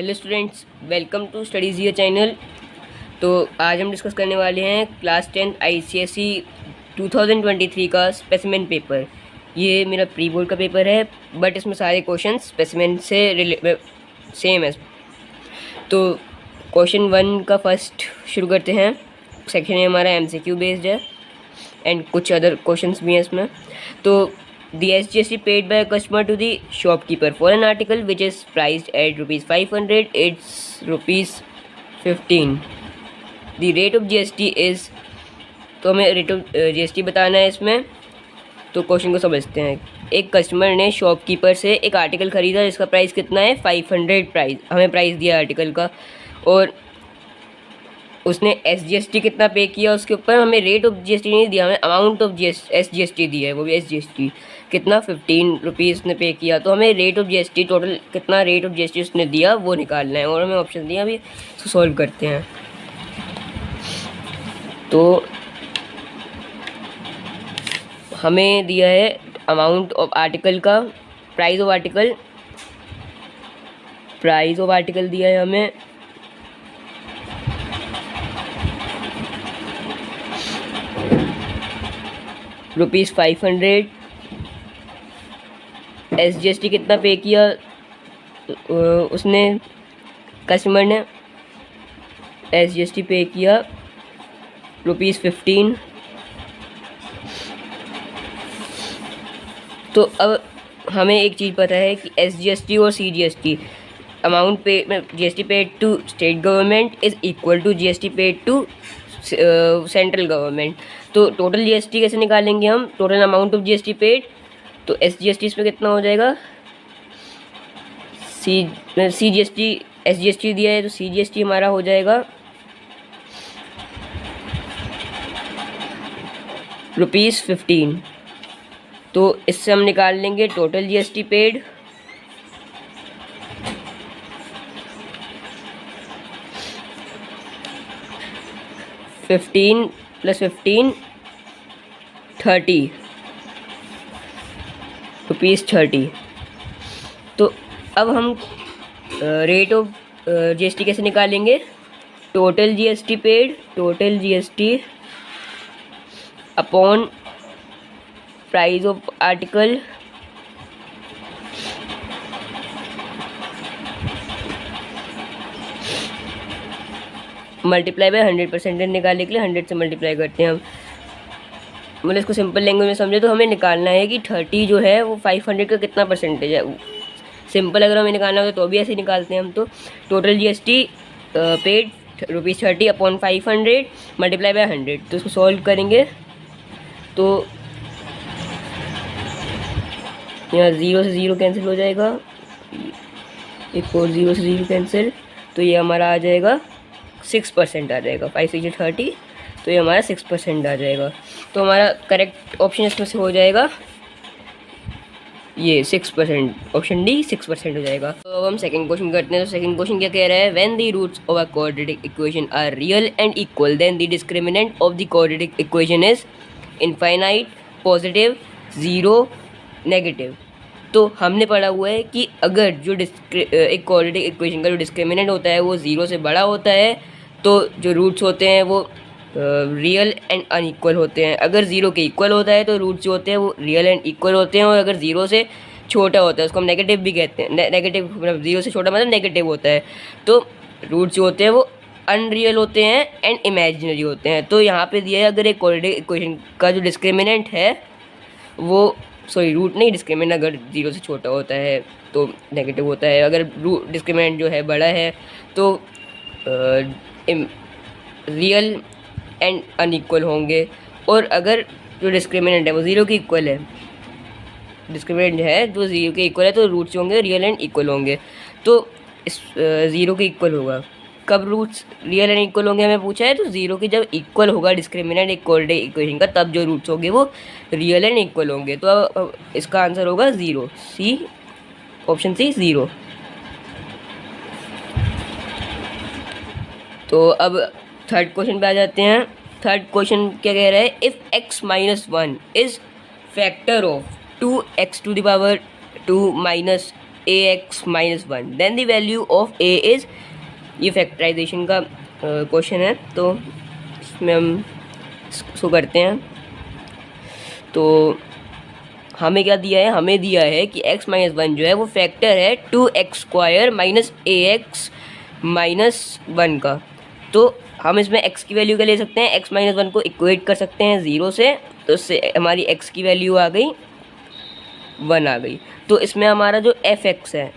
Hello students, welcome to studies year channel. तो आज हम डिस्कस करने वाले हैं क्लास 10 ICSE 2023 का स्पेसिमेन पेपर। ये मेरा प्री बोर्ड का पेपर है, बट इसमें सारे क्वेश्चन स्पेसिमेन से सेम है। तो क्वेश्चन 1 का फर्स्ट शुरू करते हैं। सेक्शन है हमारा MCQ बेस्ड है एंड कुछ अदर क्वेश्चंस भी हैं इसमें। तो the SGST paid by a customer to the shopkeeper for an article which is priced at rupees 500, it's rupees 15. The rate of GST is, तो हमें रेट ऑफ GST बताना है इसमें। तो क्वेश्चन को समझते हैं। एक कस्टमर ने शॉपकीपर से एक आर्टिकल ख़रीदा जिसका प्राइस कितना है 500 प्राइस, हमें प्राइस दिया आर्टिकल का, और उसने SGST कितना पे किया उसके ऊपर। हमें रेट ऑफ GST नहीं दिया, हमें अमाउंट ऑफ SGST दिया है, वो भी SGST कितना 15 रुपीज़ ने पे किया। तो हमें रेट ऑफ GST टोटल कितना रेट ऑफ GST उसने दिया वो निकालना है, और हमें ऑप्शन दिया, अभी इसको सॉल्व करते हैं। तो हमें दिया है अमाउंट ऑफ आर्टिकल का, प्राइस ऑफ आर्टिकल दिया है हमें रुपीज़ 500। SGST कितना पे किया उसने, कस्टमर ने SGST पे किया रुपीज़ 15। तो अब हमें एक चीज़ पता है कि SGST और CGST अमाउंट पे GST paid to state government is equal to GST paid to central government. तो टोटल GST कैसे निकालेंगे हम, total amount of GST paid. तो SGST इसमें कितना हो जाएगा, CGST SGST दिया है तो CGST हमारा हो जाएगा रुपीज़ 15। तो इससे हम निकाल लेंगे टोटल GST पेड, +15 30 रुपीज़ 30। तो अब हम रेट ऑफ GST कैसे निकालेंगे, total GST upon price of article multiply by 100। Percentage निकालने के लिए 100 से मल्टीप्लाई करते हैं हम। मतलब इसको सिंपल लैंग्वेज में समझे तो हमें निकालना है कि 30 जो है वो 500 का कितना परसेंटेज है। सिंपल अगर हमें निकालना हो तो भी ऐसे निकालते हैं हम। तो total GST paid rupees 30 upon 500 multiply by 100। तो इसको सॉल्व करेंगे तो यहाँ 0 से 0 कैंसिल हो जाएगा, एक और 0 से 0 कैंसिल, तो ये हमारा आ जाएगा 6% आ जाएगा। 5 6 30, तो ये हमारा 6% आ जाएगा। तो हमारा करेक्ट ऑप्शन इसमें से हो जाएगा ये 6%, ऑप्शन डी 6% हो जाएगा। तो अब हम सेकंड क्वेश्चन करते हैं। तो सेकंड क्वेश्चन क्या कह रहा है, when the roots of a quadratic equation are real and equal then the discriminant of the quadratic equation is infinite, positive, 0, negative. तो हमने पढ़ा हुआ है कि अगर जो एक क्वाड्रेटिक इक्वेशन का जो डिस्क्रिमिनेंट होता है वो 0 से बड़ा होता है तो जो रूट्स होते हैं वो रियल एंड अनइक्वल होते हैं। अगर 0 के इक्वल होता है तो रूट्स जो होते हैं वो रियल एंड इक्वल होते हैं, और अगर 0 से छोटा होता है उसको हम नेगेटिव भी कहते हैं। नेगेटिव मतलब 0 से छोटा मतलब नेगेटिव होता है। तो रूट्स जो होते हैं वो अनरियल होते हैं एंड इमेजिनरी होते हैं। तो यहाँ पे दिया है अगर एक क्वाड्रेटिक इक्वेशन का जो डिस्क्रिमिनेंट है वो, सॉरी रूट नहीं, डिस्क्रिमिनेंट अगर 0 से छोटा होता है तो नेगेटिव होता है, अगर डिस्क्रिमिनेंट जो है बड़ा है तो रियल एंड अनइक्वल होंगे। और अगर जो डिस्क्रिमिनेंट है वो 0 के इक्वल है, डिस्क्रिमिनेंट है जो 0 के इक्वल है तो रूट्स होंगे रियल एंड इक्वल होंगे। तो इस 0 के इक्वल होगा, कब रूट्स रियल एंड इक्वल होंगे हमें पूछा है, तो 0 के जब इक्वल होगा डिस्क्रिमिनेंट एक क्वाड्रेटिक इक्वेशन का तब जो रूट्स होंगे वो रियल एंड इक्वल होंगे। तो अब इसका आंसर होगा 0, सी, ऑप्शन सी 0। तो अब थर्ड क्वेश्चन पे आ जाते हैं। थर्ड क्वेश्चन क्या कह रहा है, if x - 1 is factor of 2x⁻² - ax-1 then the value of a is, ये फैक्टराइजेशन का क्वेश्चन है, तो इसमें हम इसको करते हैं। तो हमें क्या दिया है, हमें दिया है कि x-1 जो है वो फैक्टर है 2x² माइनस ax-1 का। तो हम इसमें x की वैल्यू क्या ले सकते हैं, x-1 को इक्वेट कर सकते हैं 0 से, तो इससे हमारी x की वैल्यू आ गई 1 आ गई। तो इसमें हमारा जो fx है,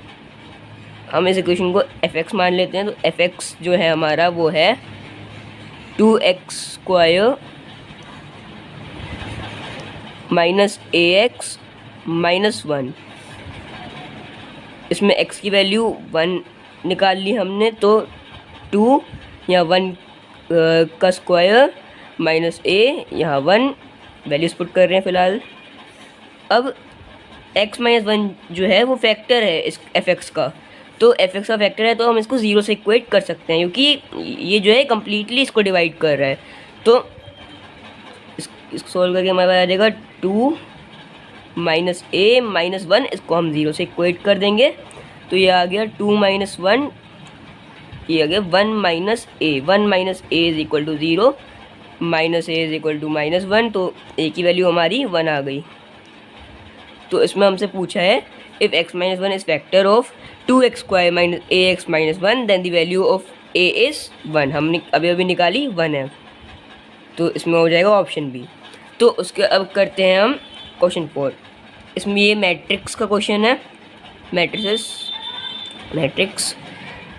हम इस इक्वेशन को fx मान लेते हैं, तो fx जो है हमारा वो है 2x² माइनस ax-1। इसमें x की वैल्यू 1 निकाल ली हमने, तो 2 या 1 का स्क्वायर माइनस a, यहाँ 1 वैल्यूज पुट कर रहे हैं फ़िलहाल। अब x-1 जो है वो फैक्टर है इस fx का, तो fx का फैक्टर है, तो हम इसको 0 से इक्वेट कर सकते हैं, क्योंकि ये जो है कम्प्लीटली इसको डिवाइड कर रहा है। तो इसको सॉल्व करके हमारे पास आ जाएगा 2 माइनस a-1, इसको हम 0 से इक्वेट कर देंगे, तो ये आ गया 2 माइनस 1, ये आ गया 1 minus a। 1 minus a is equal to 0, minus a is equal to -1, तो a की वैल्यू हमारी 1 आ गई। तो इसमें हमसे पूछा है if x-1 is factor of 2x² minus ax-1 then the value of a is 1। हमने अभी निकाली 1 है, तो इसमें हो जाएगा ऑप्शन बी। तो उसके अब करते हैं हम क्वेश्चन 4। इसमें ये मैट्रिक्स का क्वेश्चन है, मैट्रिक्स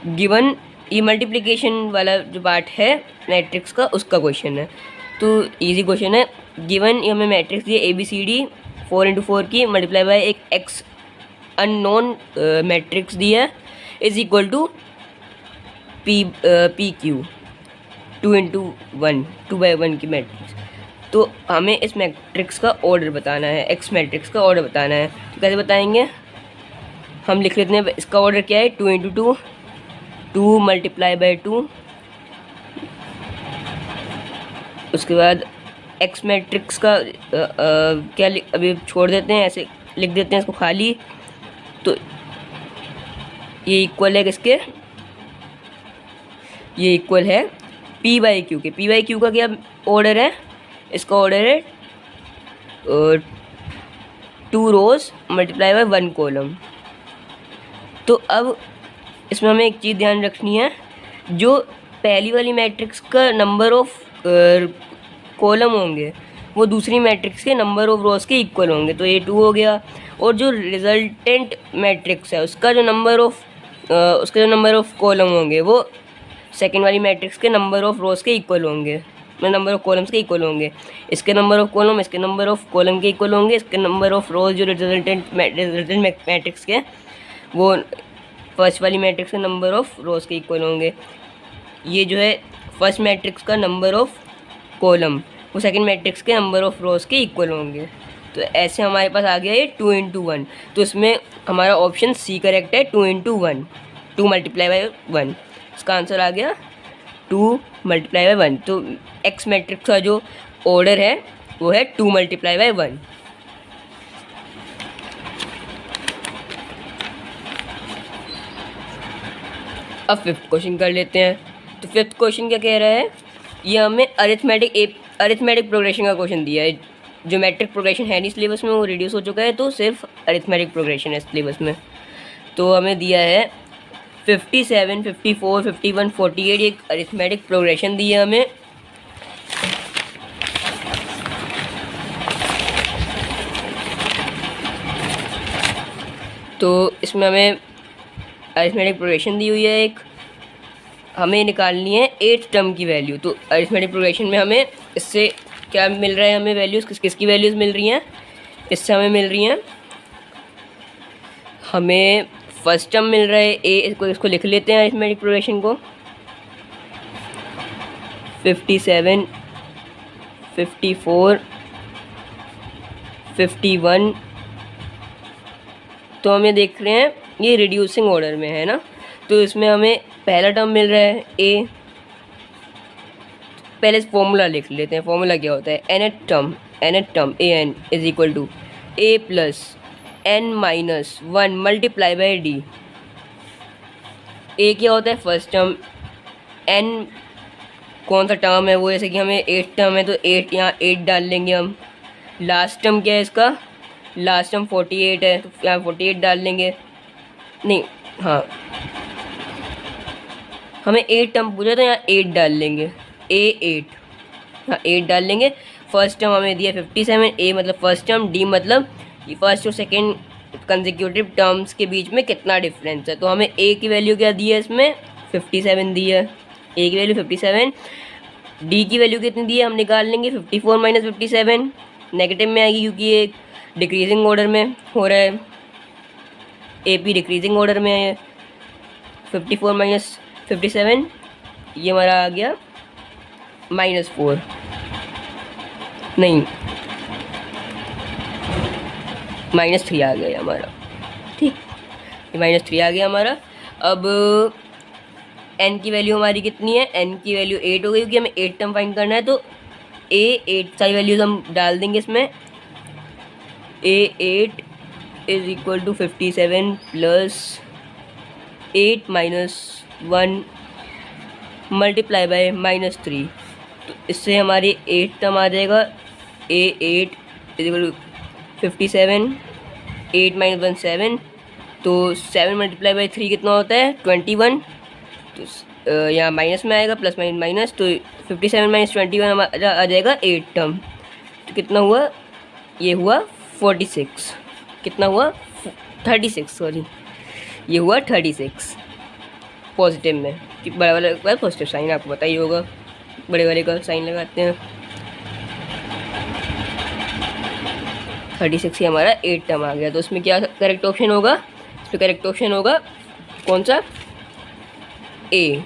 गिवन, ये मल्टीप्लिकेशन वाला जो पार्ट है मैट्रिक्स का उसका क्वेश्चन है। तो इजी क्वेश्चन है, गिवन ये हमें मैट्रिक्स दिए ABCD 4×4 की मल्टीप्लाई बाय एक x अननोन मैट्रिक्स दिया है इज इक्वल टू PQ 2×1 2×1 की मैट्रिक्स। तो हमें इस मैट्रिक्स का ऑर्डर बताना है, x मैट्रिक्स का ऑर्डर बताना है। तो कैसे बताएंगे, हम लिख लेते हैं इसका ऑर्डर क्या है, 2×2 2 मल्टीप्लाई बाय 2, उसके बाद x मैट्रिक्स का क्या अभी छोड़ देते हैं, ऐसे लिख देते हैं इसको खाली। तो ये इक्वल है किसके, ये इक्वल है P/Q के। P/Q का क्या ऑर्डर है, इसका ऑर्डर है 2 रोज मल्टीप्लाई बाय 1 कॉलम। तो अब इसमें हमें एक चीज़ ध्यान रखनी है, जो पहली वाली मैट्रिक्स का नंबर ऑफ कॉलम होंगे वो दूसरी मैट्रिक्स के नंबर ऑफ रोज के इक्वल होंगे, तो ये 2 हो गया। और जो रिजल्टेंट मैट्रिक्स है उसका जो नंबर ऑफ कॉलम होंगे वो सेकेंड वाली मैट्रिक्स के नंबर ऑफ रोज के इक्वल होंगे, नंबर ऑफ कॉलम्स के इक्वल होंगे। इसके नंबर ऑफ कॉलम इसके नंबर ऑफ कॉलम के इक्वल होंगे, इसके नंबर ऑफ रोज जो रिजल्टेंट मैट्रिक्स के वो फर्स्ट वाली मैट्रिक्स के नंबर ऑफ रोज के इक्वल होंगे। ये जो है फर्स्ट मैट्रिक्स का नंबर ऑफ कॉलम वो सेकंड मैट्रिक्स के नंबर ऑफ रोज के इक्वल होंगे। तो ऐसे हमारे पास आ गया ये 2×1। तो इसमें हमारा ऑप्शन सी करेक्ट है, 2×1 2 मल्टीप्लाई बाय 1। इसका आंसर आ गया 2 मल्टीप्लाई बाय 1। तो एक्स मैट्रिक्स का जो ऑर्डर है वो है 2 मल्टीप्लाई बाय 1। अब फिफ्थ क्वेश्चन कर लेते हैं। तो फिफ्थ क्वेश्चन क्या कह रहा है, ये हमें अरिथमेटिक प्रोग्रेशन का क्वेश्चन दिया है। जो मैट्रिक प्रोग्रेशन है नहीं सिलेबस में, वो रिड्यूस हो चुका है, तो सिर्फ अरिथमेटिक प्रोग्रेशन है सिलेबस में। तो हमें दिया है 57, 54, 51, 48 एक अरिथमेटिक प्रोग्रेशन दी है हमें। तो इसमें हमें अरिथमेटिक प्रोग्रेशन दी हुई है एक, हमें निकालनी है 8th टर्म की वैल्यू। तो अरिथमेटिक प्रोग्रेशन में हमें इससे क्या मिल रहा है, हमें वैल्यूज़ किसकी वैल्यूज़ मिल रही हैं, इससे हमें मिल रही हैं, हमें फर्स्ट टर्म मिल रहा है ए, इसको लिख लेते हैं अरिथमेटिक प्रोग्रेशन को। 57, 54, 51। तो हमें देख रहे हैं ये रिड्यूसिंग ऑर्डर में है ना, तो इसमें हमें पहला टर्म मिल रहा है ए। पहले फॉर्मूला लिख लेते हैं, फॉर्मूला क्या होता है, nth term an is equal to a plus n-1 multiply by d. A क्या होता है? First term. n कौन सा टर्म है वो, जैसे कि हमें 8 टर्म है तो 8 यहाँ 8 डाल लेंगे हम। लास्ट टर्म क्या है इसका? लास्ट टर्म 48 है तो यहाँ 48 डाल लेंगे। नहीं, हाँ, हमें 8 टर्म पूछा तो यहाँ 8 डाल लेंगे। A8, हाँ 8 डाल लेंगे। फर्स्ट टर्म हमें दिया 57, ए मतलब फर्स्ट टर्म, डी मतलब फर्स्ट और सेकेंड कंसेक्यूटिव टर्म्स के बीच में कितना डिफरेंस है। तो हमें ए की वैल्यू क्या दी है इसमें? 57 दी है। ए की वैल्यू 57, डी की वैल्यू कितनी दी है हम निकाल लेंगे। 54 माइनस 57 नेगेटिव में आएगी क्योंकि ये डिक्रीजिंग ऑर्डर में हो रहा है। ए पी डिक्रीजिंग ऑर्डर में है। 54 माइनस 57 ये हमारा आ गया -4, नहीं -3 आ गया हमारा। ठीक, ये -3 आ गया हमारा। अब n की वैल्यू हमारी कितनी है? n की वैल्यू 8 हो गई क्योंकि हमें 8 टर्म फाइंड करना है। तो A8 सारी वैल्यूज हम डाल देंगे इसमें। A8 is equal to 57 plus 8 minus 1 multiply by -3। तो इससे हमारी 8 टर्म आ जाएगा। A8 is equal to 57, 8 minus 1 7, तो 7 मल्टीप्लाई बाई 3 कितना होता है? 21। तो यहाँ माइनस में आएगा, प्लस माइनस माइनस, तो 57 माइनस 21 आ जाएगा 8 टर्म। तो कितना हुआ? ये हुआ 46। कितना हुआ? 36, सॉरी, ये हुआ 36 पॉजिटिव में। कि बड़ा वाला पॉजिटिव साइन आपको पता ही होगा, बड़े वाले का साइन लगाते हैं। 36 ही हमारा 8 टर्म आ गया। तो उसमें क्या करेक्ट ऑप्शन होगा? इसमें करेक्ट ऑप्शन होगा कौन सा? ए,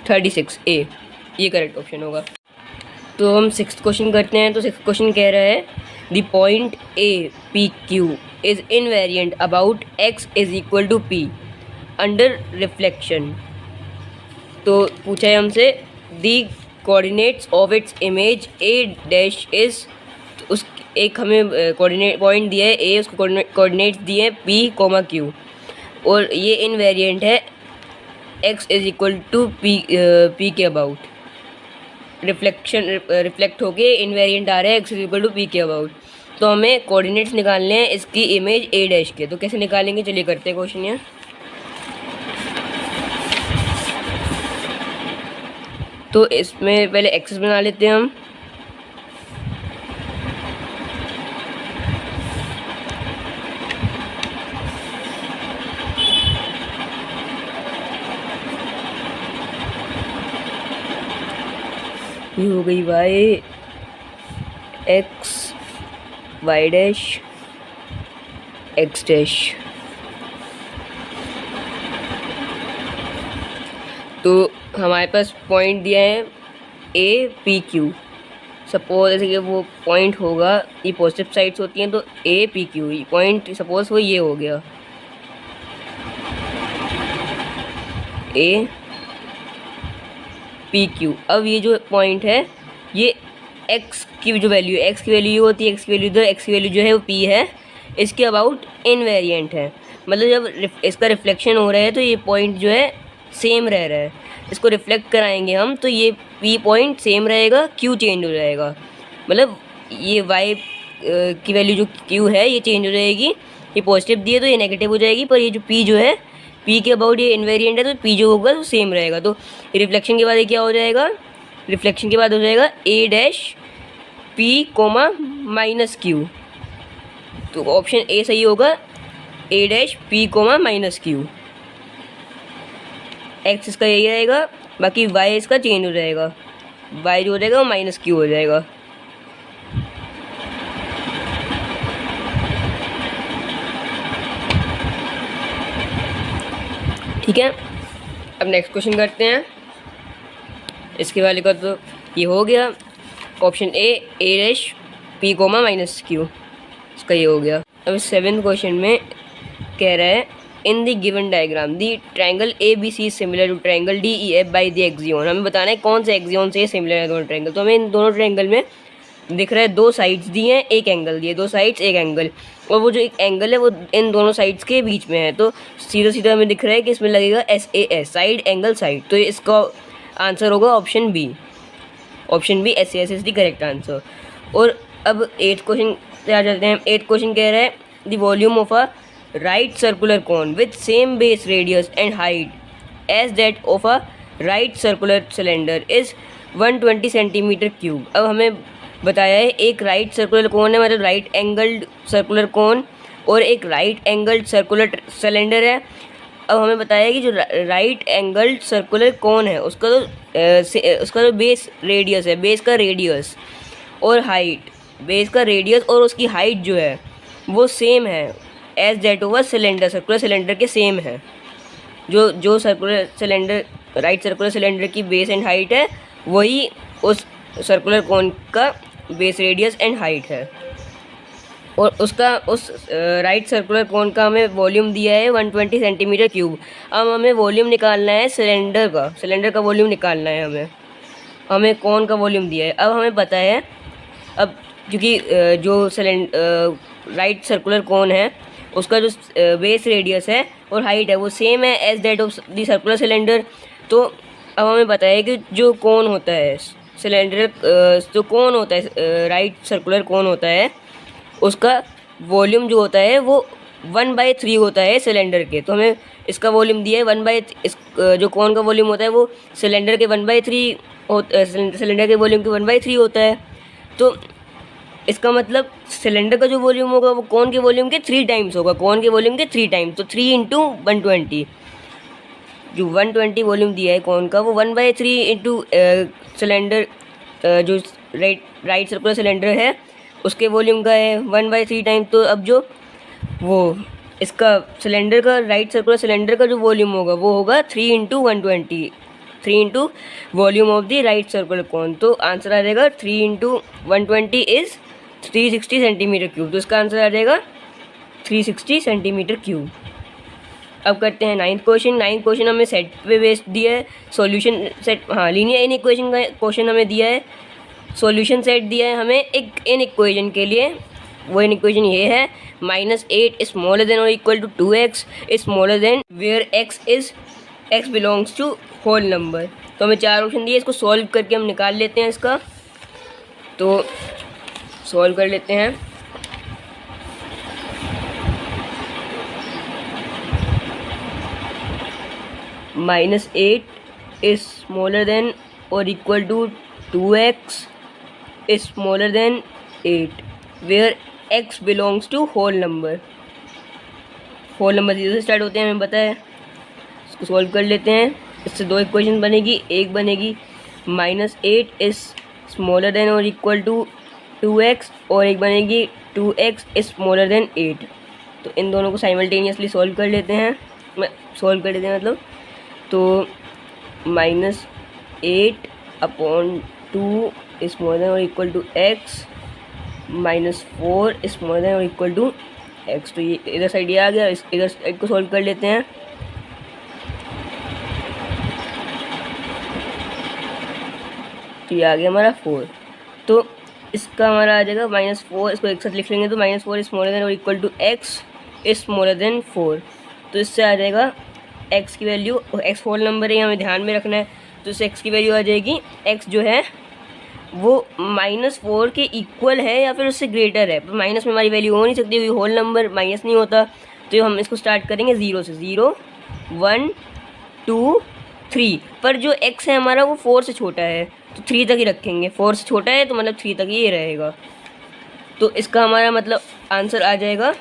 36 ए, ये करेक्ट ऑप्शन होगा। तो हम 6th क्वेश्चन करते हैं। तो 6th क्वेश्चन कह रहा है the point A P Q is invariant about x is equal to P under reflection. तो पूछा है हमसे the coordinates of its image A dash is, उस एक हमें कोऑर्डिनेट पॉइंट दिया है ए, उसको कोऑर्डिनेट्स दिए हैं पी कोमा क्यू, और ये इनवेरिएंट है x is equal to P के अबाउट। रिफ्लेक्ट होके इनवेरिएंट आ रहा है x is equal to P के अबाउट। तो हमें कोऑर्डिनेट्स निकालने हैं इसकी इमेज ए डैश के। तो कैसे निकालेंगे? चलिए करते हैं क्वेश्चन यहाँ। तो इसमें पहले एक्सेस बना लेते हैं हम। ये हो गई y x y dash x dash. तो हमारे पास पॉइंट दिया है ए पी क्यू। सपोज जैसे कि वो पॉइंट होगा, ये पॉजिटिव साइड्स होती हैं, तो ए पी क्यू पॉइंट सपोज वो ये हो गया ए पी क्यू। अब ये जो पॉइंट है ये x की जो वैल्यू है, x की वैल्यू ये होती है, x की वैल्यू तो x की वैल्यू जो है वो p है, इसके अबाउट इनवेरिएंट है। मतलब जब इसका रिफ्लेक्शन हो रहा है तो ये पॉइंट जो है सेम रह रहा है। इसको रिफ्लेक्ट कराएंगे हम तो ये p पॉइंट सेम रहेगा, q चेंज हो जाएगा। मतलब ये y की वैल्यू जो q है ये चेंज हो जाएगी। ये पॉजिटिव दिए तो ये नेगेटिव हो जाएगी, पर ये जो p जो है p के अबाउट ये इन्वेरिएंट है, तो p जो होगा वो सेम रहेगा। तो रिफ्लेक्शन के बाद ये क्या हो जाएगा? रिफ्लेक्शन के बाद हो जाएगा a dash p comma minus Q. तो ऑप्शन ए सही होगा, a dash p comma minus Q. x इसका यही रहेगा, बाकी y इसका चेंज हो जाएगा, y जो हो जाएगा वो माइनस क्यू हो जाएगा। ठीक है, अब नेक्स्ट क्वेश्चन करते हैं। इसके वाले का तो ये हो गया option A dash P comma minus Q, इसका ये हो गया। अब 7th क्वेश्चन में कह रहा है in the given diagram the triangle A B C similar to triangle D E F by the axiom. हमें बताना है कौन से एक्सियन से सिमिलर है दोनों ट्रायंगल। तो हमें इन दोनों ट्रायंगल में दिख रहा है, दो साइड्स दी हैं, एक एंगल दिए, दो साइड्स एक एंगल, और वो जो एक एंगल है वो इन दोनों साइड्स के बीच में है। तो सीधा सीधा हमें दिख रहा है कि इसमें लगेगा SAS, साइड एंगल साइड। तो इसका आंसर होगा option B. Option B SAS is the correct answer. और अब 8th क्वेश्चन से आ जाते हैं। 8th क्वेश्चन कह रहा है the volume of a right circular cone with same base radius and height as that of a right circular cylinder is 120 centimetre cube. अब हमें बताया है एक राइट सर्कुलर कोन है, मतलब राइट एंगल्ड सर्कुलर कोन, और एक राइट एंगल्ड सर्कुलर सिलेंडर है। अब हमें बताया है कि जो राइट एंगल्ड सर्कुलर कोन है उसका जो बेस रेडियस है, बेस का रेडियस और हाइट, बेस का रेडियस और उसकी हाइट जो है वो सेम है as that of a cylinder, circular cylinder के सेम है। जो circular cylinder, right circular cylinder की बेस एंड हाइट है वही उस सर्कुलर कोन का बेस रेडियस एंड हाइट है। और उसका उस राइट सर्कुलर कोन का हमें वॉल्यूम दिया है 120 सेंटीमीटर क्यूब। अब हमें वॉल्यूम निकालना है सिलेंडर का वॉल्यूम निकालना है हमें कोन का वॉल्यूम दिया है। अब हमें पता है, अब क्योंकि जो राइट सर्कुलर कोन है उसका जो बेस रेडियस है और हाइट है वो सेम है as that of the circular cylinder. तो अब हमें पता है कि जो कोन होता है सिलेंडर, जो कोन होता है राइट सर्कुलर कोन होता है उसका वॉल्यूम जो होता है वो 1/3 होता है सिलेंडर के। तो हमें इसका वॉल्यूम दिया है 1/3, जो कोन का वॉल्यूम होता है वो सिलेंडर के 1/3 सिलेंडर के वॉल्यूम के 1/3 होता है। तो इसका मतलब सिलेंडर का जो वॉल्यूम होगा वो कोन के वॉल्यूम के 3 टाइम्स होगा, कोन के वॉल्यूम के 3 टाइम्स। तो 3 × 120, जो 120 वॉल्यूम दिया है कोन का वो 1/3 इंटू सिलेंडर, जो राइट सर्कुलर सिलेंडर है उसके वॉल्यूम का है 1/3 टाइम। तो अब जो वो इसका सिलेंडर का, राइट सर्कुलर सिलेंडर का जो वॉल्यूम होगा वो होगा 3 × 120, 3 into volume of the right circular कोन। तो आंसर आ जाएगा 3 × 120 इज़ 360 सेंटीमीटर क्यूब। तो इसका आंसर आ जाएगा 360 सेंटीमीटर क्यूब। अब करते हैं 9th क्वेश्चन। 9th क्वेश्चन हमें सेट पे बेस्ड दिया है, सॉल्यूशन सेट, हाँ लीनियर इन इक्वेशन का क्वेश्चन हमें दिया है, सॉल्यूशन सेट दिया है हमें एक इन इक्वेशन के लिए। वो इन इक्वेशन ये है -8 स्मॉलर देन और equal to 2x smaller than where x belongs to whole number. तो हमें 4 ऑप्शन दिए, इसको सॉल्व करके हम निकाल लेते हैं इसका। तो सॉल्व कर लेते हैं। -8 is smaller than or equal to 2x is smaller than 8 where x belongs to whole number। Whole number 0 से स्टार्ट होते हैं, हमें पता है। इसको सॉल्व कर लेते हैं। इससे 2 इक्वेशन बनेगी, एक बनेगी -8 इज स्मॉलर देन और इक्वल टू 2x और एक बनेगी 2x इज स्मॉलर देन 8। तो इन दोनों को साइमल्टेनियसली सॉल्व कर लेते हैं, मतलब। तो -8 अपॉन 2 इज स्मॉलर देन और equal to x, -4 is smaller than और इक्वल टू x। तो ये इधर साइड ये आ गया, इधर साइड को सॉल्व कर लेते हैं। तो ये आ गया हमारा 4। तो इसका हमारा आ जाएगा -4, इसको एक साथ लिख लेंगे तो -4 इज स्मॉलर देन और equal to x is smaller than 4। तो इससे आ जाएगा x की वैल्यू, x होल नंबर है हमें ध्यान में रखना है। तो इससे x की वैल्यू आ जाएगी, x जो है वो -4 के इक्वल है या फिर उससे ग्रेटर है। पर माइनस में हमारी वैल्यू हो नहीं सकती क्योंकि होल नंबर माइनस नहीं होता। तो हम इसको स्टार्ट करेंगे 0 से, 0 1 2 3। पर जो x है हमारा वो 4 से छोटा है तो 3 तक ही रखेंगे। 4 से छोटा है तो मतलब 3 तक ही रहेगा। तो इसका हमारा मतलब आंसर आ जाएगा,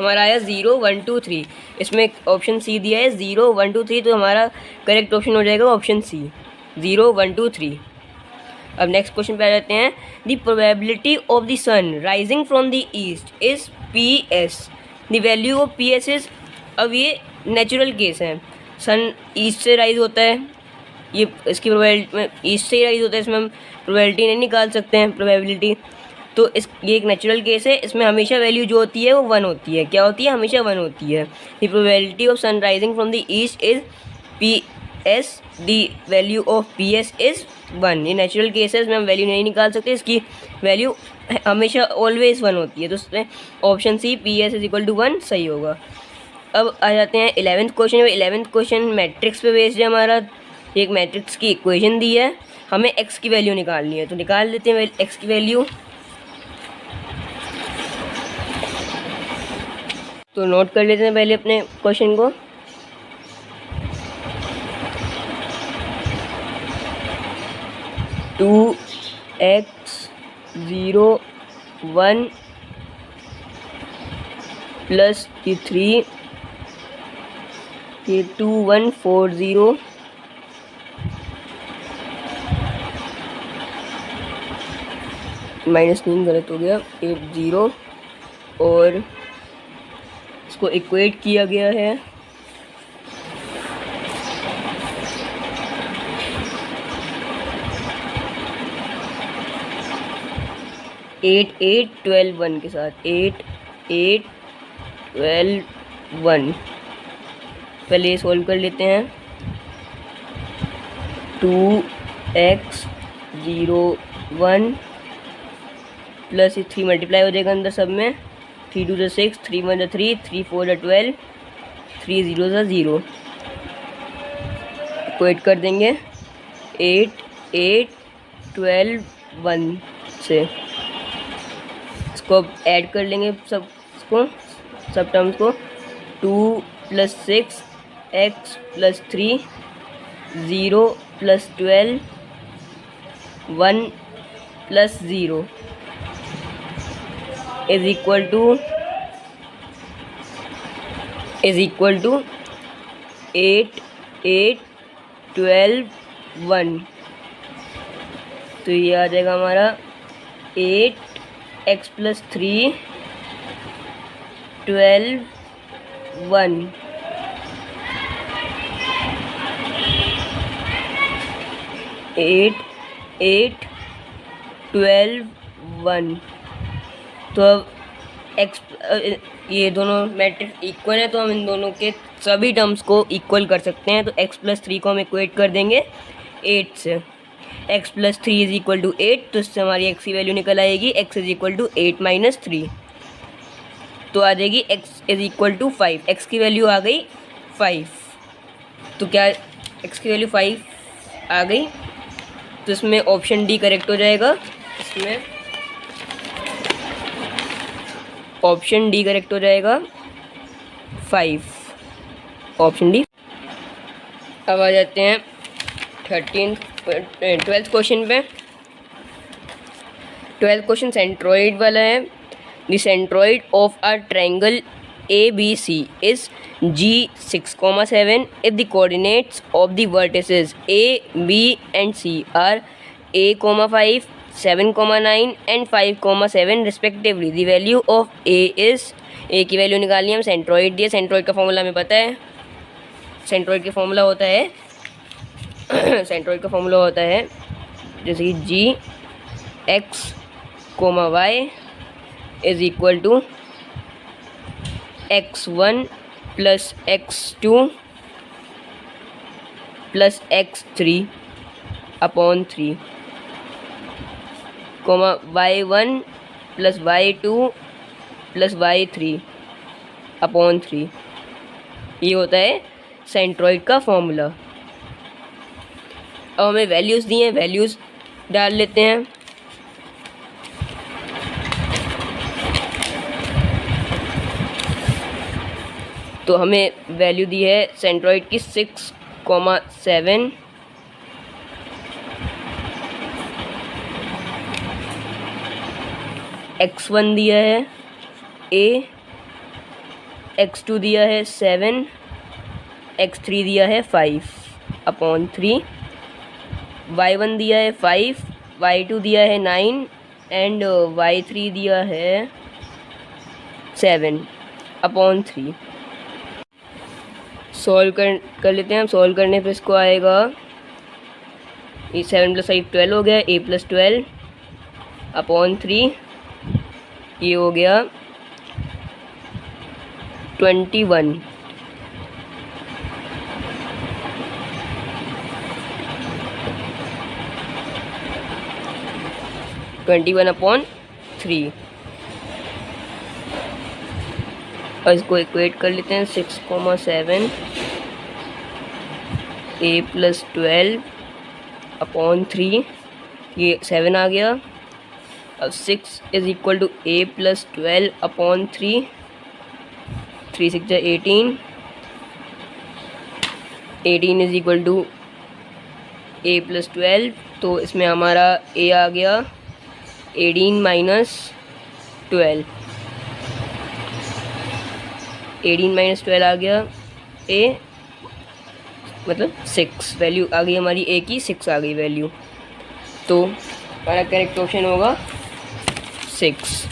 हमारा आया 0 1 2 3। इसमें ऑप्शन सी दिया है 0 1 2 3, तो हमारा करेक्ट ऑप्शन हो जाएगा ऑप्शन सी, 0 1 2 3। अब नेक्स्ट क्वेश्चन पे आ जाते हैं। The probability of the sun rising from the east is PS। The value of PS is, अब ये नेचुरल केस है, सन ईस्ट से राइज होता है, ये इसकी प्रोबेबिलिटी ईस्ट से ही राइज होता है, इसमें हम प्रोबेबिलिटी नहीं निकाल सकते हैं, प्रोबेबिलिटी। तो ये एक नेचुरल केस है, इसमें हमेशा वैल्यू जो होती है वो 1 होती है। क्या होती है? हमेशा 1 होती है। The probability of sun rising from the east is S the value of P S is 1। ये नेचुरल केसेस में हम वैल्यू नहीं निकाल सकते, इसकी वैल्यू हमेशा ऑलवेज 1 होती है, तो उसमें option C P S is equal to 1 सही होगा। अब आ जाते हैं 11th क्वेश्चन में। 11th क्वेश्चन मैट्रिक्स पे बेस्ड है हमारा। एक मैट्रिक्स की इक्वेशन दी है, हमें एक्स की वैल्यू निकालनी है, तो निकाल देते हैं एक्स की वैल्यू। तो नोट कर लेते हैं पहले अपने क्वेश्चन को। टू एक्स 0 1 प्लस ये 3, ये 2 1 4 0 -3 गलत हो गया, 8 0, और इसको इक्वेट किया गया है 8 8 12 1 के साथ। 8 8 12 1 पहले ये सॉल्व कर लेते हैं। 2x 0 1 प्लस ये 3 मल्टीप्लाई हो जाएगा अंदर सब में, 3 2 6, 3 1 3, 3 4 12, 3 0 0, इक्वेट कर देंगे 8 8 12 1 से। इसको अब ऐड कर लेंगे सब टर्म्स को। 2 + 6 x + 3 0 + 12 1 + 0 is equal to 8 8 12 1। तो ये आ जाएगा हमारा 8x + 3 12 1 8 8 12 1। तो अब एक्स ये दोनों मैट्रिक्स इक्वल है, तो हम इन दोनों के सभी टर्म्स को इक्वल कर सकते हैं। तो x + 3 को हम इक्वेट कर देंगे 8 से। x + 3 इज इक्वल टू 8, तो इससे हमारी x की वैल्यू निकल आएगी x इज इक्वल टू 8 - 3, तो आ जाएगी x is equal to 5। x की वैल्यू आ गई 5, तो क्या x की वैल्यू 5 आ गई, तो इसमें ऑप्शन डी करेक्ट हो जाएगा। इसमें ऑप्शन डी करेक्ट हो जाएगा 5, ऑप्शन डी। अब आ जाते हैं 12th क्वेश्चन पे। 12th क्वेश्चन सेंट्रॉइड वाला है। The centroid of a triangle ABC is G6,7 if the coordinates of the vertices A, B and C are A,5, 7,9 and 5,7 respectively. The value of A is, A की value निकालनी है। हम centroid दिए, centroid का formula हमें पता है। Centroid का फॉर्मूला होता है सेंट्रॉइड का फॉर्मूला होता है जैसे कि G(x, y) is equal to x1 + x2 + x3 upon 3, y1 + y2 + y3 upon 3। ये होता है सेंट्रॉइड का फॉर्मूला। अब हमें वैल्यूज़ दी हैं, वैल्यूज़ डाल लेते हैं। तो हमें वैल्यू दी है सेंट्रॉइड की 6,7, x1 दिया है a, x2 दिया है 7, x3 दिया है 5 अपॉन 3, y1 दिया है 5, y2 दिया है 9 एंड y3 दिया है 7 अपॉन 3। सॉल्व कर लेते हैं हम। सॉल्व करने पे इसको आएगा, ये 7 + 5 12 हो गया, a + 12 अपॉन 3, ये हो गया 21। 21/3 और इसको इक्वेट कर लेते हैं 6,7 a+12/3 ये 7 आ गया। अब 6 is equal to a+12/3 3 6 18 18 is equal to a+12 तो इसमें हमारा a आ गया 18 - 12 18 - 12 आ गया a मतलब 6 वैल्यू आ गई हमारी a की 6 आ गई वैल्यू। तो हमारा करेक्ट ऑप्शन होगा 6।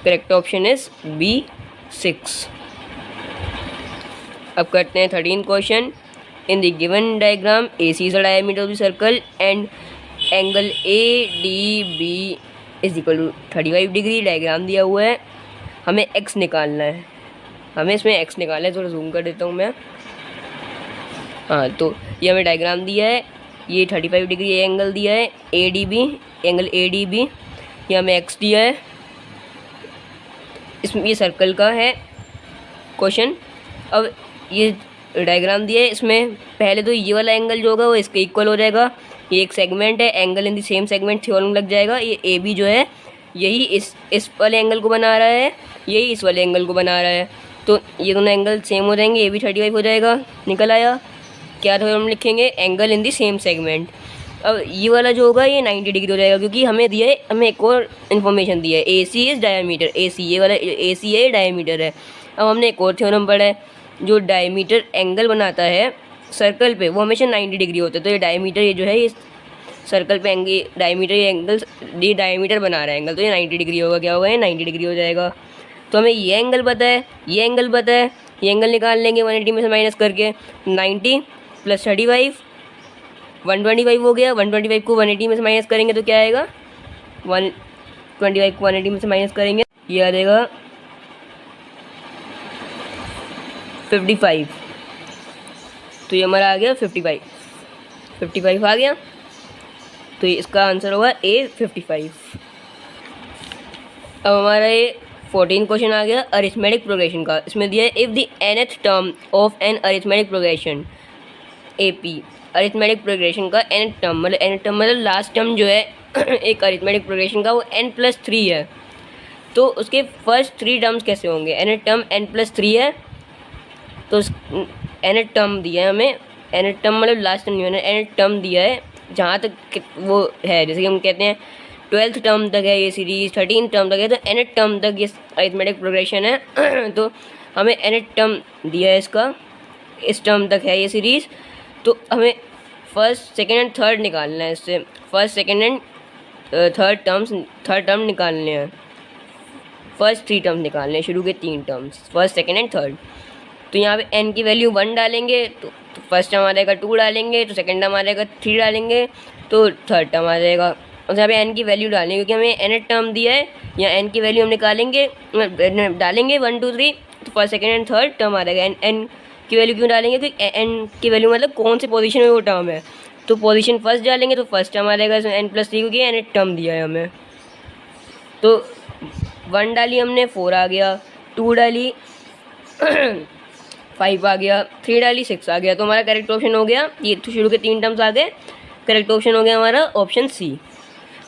Correct option is B 6। अब करते हैं 13 question. In the given diagram AC is the diameter of the circle and angle ADB is equal to 35 degree. Diagram दिया हुआ है, हमें x निकालना है, हमें इसमें x निकालना है। थोड़ा जूम कर देता हूँ मैं। हाँ, तो ये हमें डायग्राम दिया है, ये 35 डिग्री एंगल दिया है ADB, एंगल ADB, ये हमें x दिया है। इसमें ये सर्कल का है क्वेश्चन। अब ये डायग्राम दिया है, इसमें पहले तो ये वाला एंगल जो होगा वो इसके इक्वल हो जाएगा। ये एक सेगमेंट है, angle in the same segment theorem लग जाएगा। ये AB जो है यही इस वाले एंगल को बना रहा है, यही इस वाले एंगल को बना रहा है। तो ये दोनों एंगल सेम हो जाएंगे, AB 35 हो जाएगा। निकल आया। क्या थ्योरम लिखेंगे? Angle in the same segment. अब ये वाला जो होगा ये 90 डिग्री हो जाएगा, क्योंकि हमें दिया है, हमें एक और इन्फॉर्मेशन दिया है AC इज डायमीटर। AC ये वाला AC है, डायमीटर है। अब हमने एक और थ्योरम पढ़ा है, जो डायमीटर एंगल बनाता है सर्कल पे वो हमेशा 90 डिग्री होता है। तो ये डायमीटर ये जो है इस सर्कल पे एंगल डायमीटर ये एंगल ये डायमीटर बना रहा है एंगल, तो ये 90 डिग्री होगा। क्या होगा? ये 90 डिग्री हो जाएगा। तो हमें ये एंगल पता है, ये एंगल पता है, ये एंगल निकाल लेंगे 180 में से माइनस करके। 90 + 35 125 हो गया। 125 को 180 में से माइनस करेंगे तो क्या आएगा? 125 को 180 में से माइनस करेंगे, ये आ जाएगा 55। तो ये हमारा आ गया 55 आ गया। तो इसका आंसर होगा A 55। अब हमारा ये 14 क्वेश्चन आ गया अरिथमेटिक प्रोग्रेशन का। इसमें दिया है if the nth term of an arithmetic progression AP, arithmetic progression का nth टर्म मतलब लास्ट टर्म जो है एक अरिथमेटिक प्रोग्रेशन का वो n+3 है। तो उसके फर्स्ट 3 टर्म्स कैसे होंगे? nth टर्म n+3 है, तो nth टर्म दिया है हमें। nth टर्म मतलब लास्ट टर्म नहीं होना, nth टर्म दिया है जहाँ तक वो है, जैसे कि हम कहते हैं 12th टर्म तक है ये सीरीज़, 13th टर्म तक है, तो nth टर्म तक ये अरिथमेटिक प्रोग्रेशन है। तो हमें nth टर्म दिया है इसका, इस टर्म तक है ये सीरीज़। तो हमें फर्स्ट सेकेंड एंड थर्ड निकालना है इससे। First second and third term निकालने हैं। फर्स्ट 3 टर्म्स निकालने हैं, शुरू के 3 terms, first second and third. तो यहाँ पे n की वैल्यू 1 डालेंगे तो फर्स्ट टर्म आ जाएगा 2 डालेंगे, तो सेकेंड टर्म आ जाएगा 3 डालेंगे, तो थर्ड टर्म आ जाएगा। और यहाँ पे n की वैल्यू डालेंगे, क्योंकि हमें nth टर्म दिया है, यहाँ n की वैल्यू हम निकालेंगे डालेंगे 1 2 3, तो first second and third term आ जाएगा। n की वैल्यू क्यों डालेंगे? क्योंकि n की वैल्यू मतलब कौन से पोजीशन में वो टर्म है। तो पोजीशन फर्स्ट डालेंगे तो फर्स्ट टर्म आ जाएगा n+3, क्योंकि nth टर्म दिया है हमें। तो 1 डाली हमने 4 आ गया, 2 डाली 5 आ गया, 3 डाली 6 आ गया। तो हमारा करेक्ट ऑप्शन हो गया, ये तो शुरू के 3 टर्म्स आ गए, करेक्ट ऑप्शन हो गया हमारा ऑप्शन C।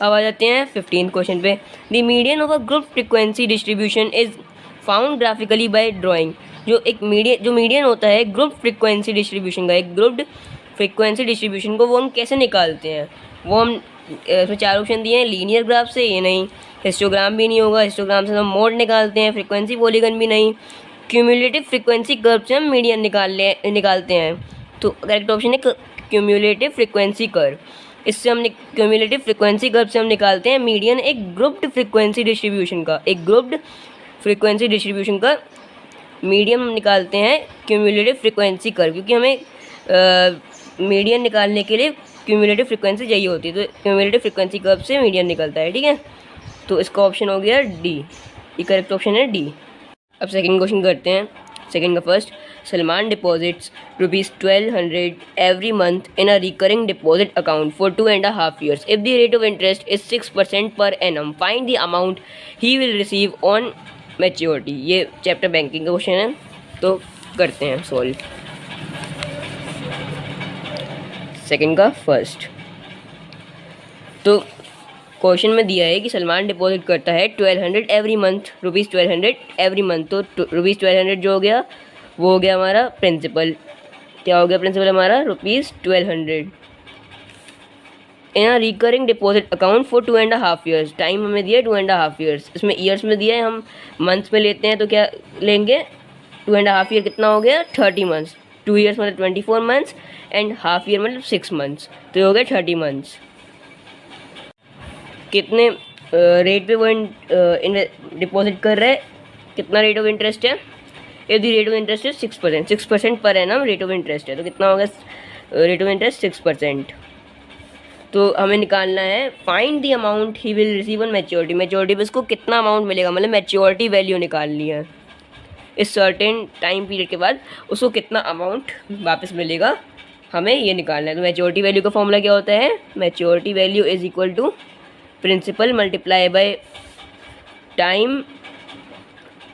अब आ जाते हैं 15 क्वेश्चन पे। The median of a group frequency distribution is found graphically by drawing. जो मीडियन होता है ग्रुप फ्रीक्वेंसी डिस्ट्रीब्यूशन का, एक ग्रुप्ड फ्रीक्वेंसी डिस्ट्रीब्यूशन को वो हम कैसे निकालते हैं? वो हम इसमें 4 ऑप्शन दिए हैं, लीनियर ग्राफ से, ये नहीं, हिस्टोग्राम भी नहीं होगा, हिस्टोग्राम से हम मोड निकालते हैं, फ्रीक्वेंसी पॉलीगन भी नहीं, क्यूमुलेटिव फ्रीक्वेंसी कर्व से हम मीडियन निकालते हैं। तो करेक्ट ऑप्शन है क्यूमुलेटिव फ्रीक्वेंसी कर्व। इससे हम क्यूमुलेटिव फ्रीक्वेंसी कर्व से हम निकालते हैं मीडियन एक ग्रुप्ड फ्रीक्वेंसी डिस्ट्रीब्यूशन का, एक ग्रुप्ड फ्रीक्वेंसी डिस्ट्रीब्यूशन का मीडियन हम निकालते हैं क्यूमुलेटिव फ्रीक्वेंसी कर्व, क्योंकि हमें मीडियन निकालने के लिए क्यूमुलेटिव फ्रीक्वेंसी चाहिए होती है। तो क्यूमुलेटिव फ्रीक्वेंसी कर्व से मीडियन निकलता है, ठीक है। तो इसका ऑप्शन हो गया D, ये करेक्ट ऑप्शन है D। अब सेकंड क्वेश्चन करते हैं। सेकेंड का first, Salman deposits ₹1200 every month in a recurring deposit account for 2.5 years. If the rate of interest is 6% per annum, find the amount he will receive on maturity. ये chapter banking का question है, तो करते हैं solve. Second का first, तो question में दिया है कि सलमान डिपॉजिट करता है 1200 एवरी मंथ, ₹1200 एवरी मंथ। तो ₹1200 जो हो गया वो हो गया हमारा प्रिंसिपल। क्या हो गया प्रिंसिपल हमारा? ₹1200 in recurring deposit account for 2.5 years। Time हमें दिया है 2.5 years, इसमें ईयर्स में दिया है, हम मंथ्स में लेते हैं तो क्या लेंगे? 2.5 year कितना हो गया? 30 months। 2 years मतलब 24 months एंड हाफ ईयर मतलब 6 months, तो ये हो गया 30 months। कितने रेट पे वो डिपॉजिट कर रहे हैं, कितना रेट ऑफ इंटरेस्ट है? If the rate of interest है 6% per annum rate of interest है, तो कितना होगा रेट ऑफ इंटरेस्ट? 6%। तो हमें निकालना है find the amount he will receive on maturity. Maturity पे उसको कितना अमाउंट मिलेगा, मतलब मैच्योरिटी वैल्यू निकालनी है। इस सर्टेन टाइम पीरियड के बाद उसको कितना अमाउंट वापस मिलेगा, हमें ये निकालना है। तो मैच्योरिटी वैल्यू का फॉर्मूला क्या होता है? Maturity value is equal to principal multiply by time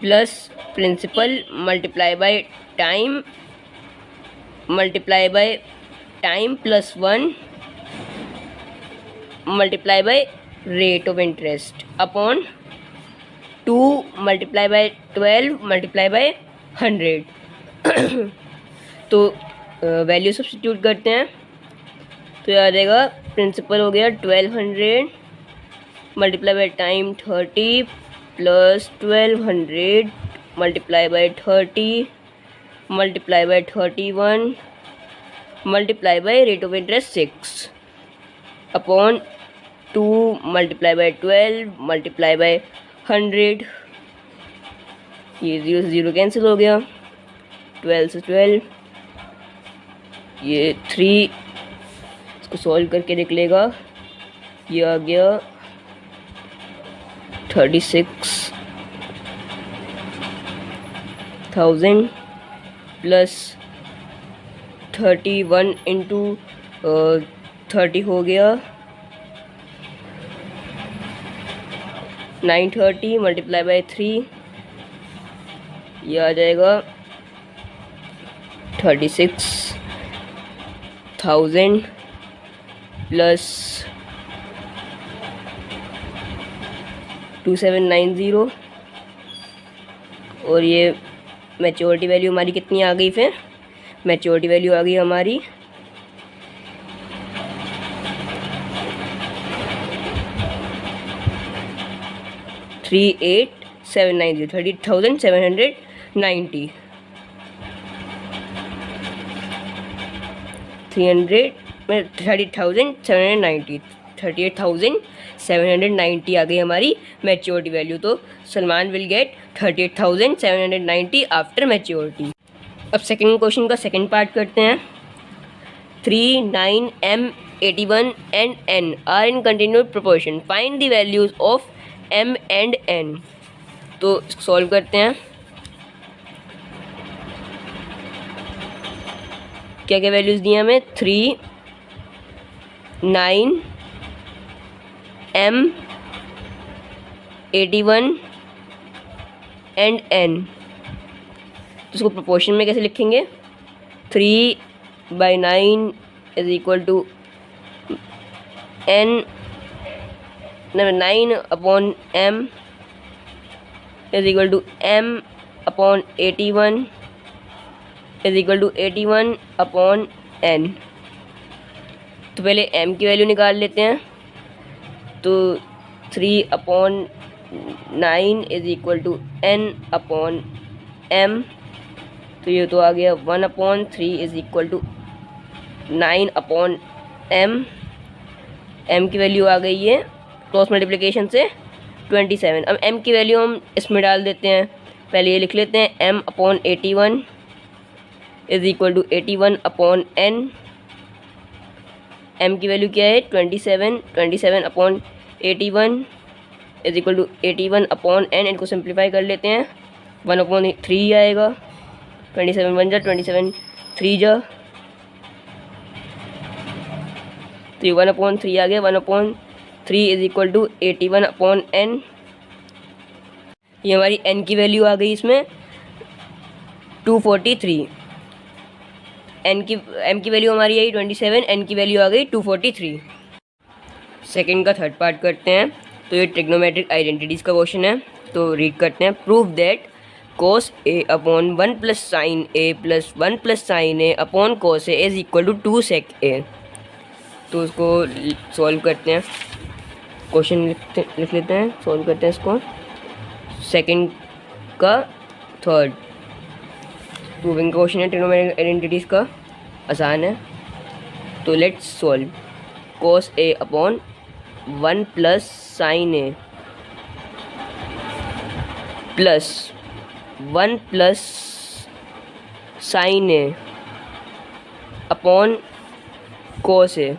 plus principal multiply by time multiply by time plus 1 multiply by rate of interest upon 2 multiply by 12 multiply by 100। तो value substitute करते हैं, तो याद आएगा principal हो गया 1200 multiply by time 30 plus 1200 multiply by 30 multiply by 31 multiply by rate of interest 6 upon 2 multiply by 12 multiply by 100। ये 0 से 0 कैंसिल हो गया, 12 से 12, ये 3, इसको सॉल्व करके निकलेगा, ये आ गया 36,000 प्लस 31 इंटू 30 हो गया 930 मल्टीप्लाई बाय 3, ये आ जाएगा 36,000 प्लस 2790, और ये मैच्योरिटी वैल्यू हमारी कितनी आ गई? फिर मैच्योरिटी वैल्यू आ गई हमारी 38,790, 30,790, 38,790 आ गई हमारी मैच्योरिटी वैल्यू। तो Salman will get 38,790 after maturity. अब सेकंड क्वेश्चन का सेकंड पार्ट करते हैं। 3, 9, M, 81 and N are in continued proportion, find the values of M and N। तो सॉल्व करते हैं। क्या क्या वैल्यूज़ दी हैं हमें? 3, 9, M, 81 एंड N। तो इसको प्रोपोर्शन में कैसे लिखेंगे? 3/9 is equal to N 9 upon M is equal to M upon 81 is equal to 81 upon N। तो पहले M की वैल्यू निकाल लेते हैं। तो 3/9 is equal to N upon M। तो ये तो आ गया 1/3 is equal to 9 upon M। M की वैल्यू आ गई है क्रॉस मल्टीप्लिकेशन से 27। अब M की वैल्यू हम इसमें डाल देते हैं। पहले ये लिख लेते हैं M upon 81 is equal to 81 upon N। M की वैल्यू क्या है? 27 upon 81 is equal to 81 upon N। इनको सिंप्लीफाई कर लेते हैं, 1/3 आएगा 27 1 जा 27 3 जा, तो ये 1/3 आ गया। 1/3 इज इक्वल टू 81/n। ये हमारी n की वैल्यू आ गई इसमें 243। m की वैल्यू हमारी आई 27, n की वैल्यू आ गई 243। सेकंड का थर्ड पार्ट करते हैं। तो ये ट्रिग्नोमेट्रिक आइडेंटिटीज़ का क्वेश्चन है, तो रीड करते हैं। Prove that cos a upon 1 plus sine a plus 1 plus sine a upon cos a is equal to 2 sec a। तो उसको सॉल्व करते हैं, क्वेश्चन लिख लेते हैं, सॉल्व करते हैं इसको। सेकंड का थर्ड प्रूविंग का क्वेश्चन है ट्रिग्नोमेट्रिक आइडेंटिटीज़ का, आसान है। तो let's solve. cos a upon 1 plus sine a plus 1 plus sine a upon cos a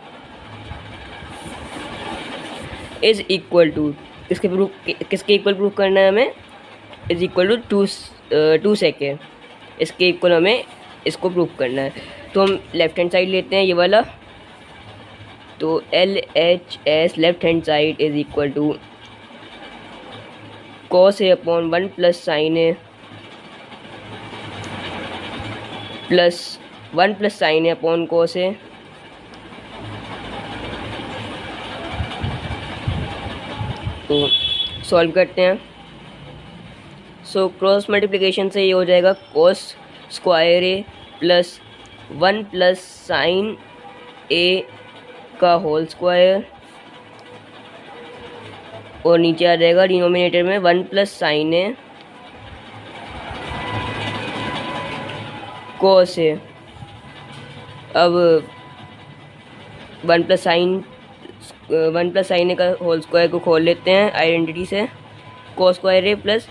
is equal to किसके इक्वल प्रूफ करना है हमें? Is equal to 2 sec a। इसके इक्वल हमें इसको प्रूफ करना है। तो हम लेफ्ट हैंड साइड लेते हैं ये वाला, तो LHS left hand side is equal to cos a upon 1 plus sine a plus 1 plus sine a upon cos a। तो सॉल्व करते हैं। सो क्रॉस मल्टीप्लिकेशन से ये हो जाएगा cos square a plus 1 plus sine a का whole square, और नीचे आ जाएगा डिनोमिनेटर में 1 plus sine a cos a। अब 1 प्लस साइन a का होल स्क्वायर को खोल लेते हैं आइडेंटिटी से। cos square a plus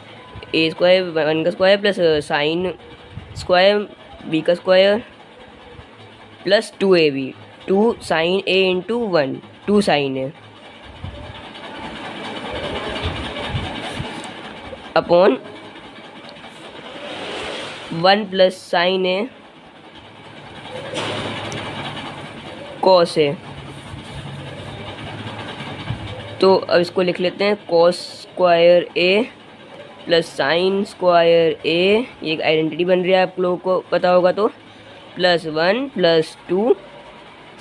a square 1 का square plus sine square b का square plus 2ab, 2 sine a into 1, 2 sine a upon 1 plus sine a cos a। तो अब इसको लिख लेते हैं cos square a plus sine square a, ये एक आइडेंटिटी बन रही है, आप लोगों को पता होगा, तो plus 1 plus 2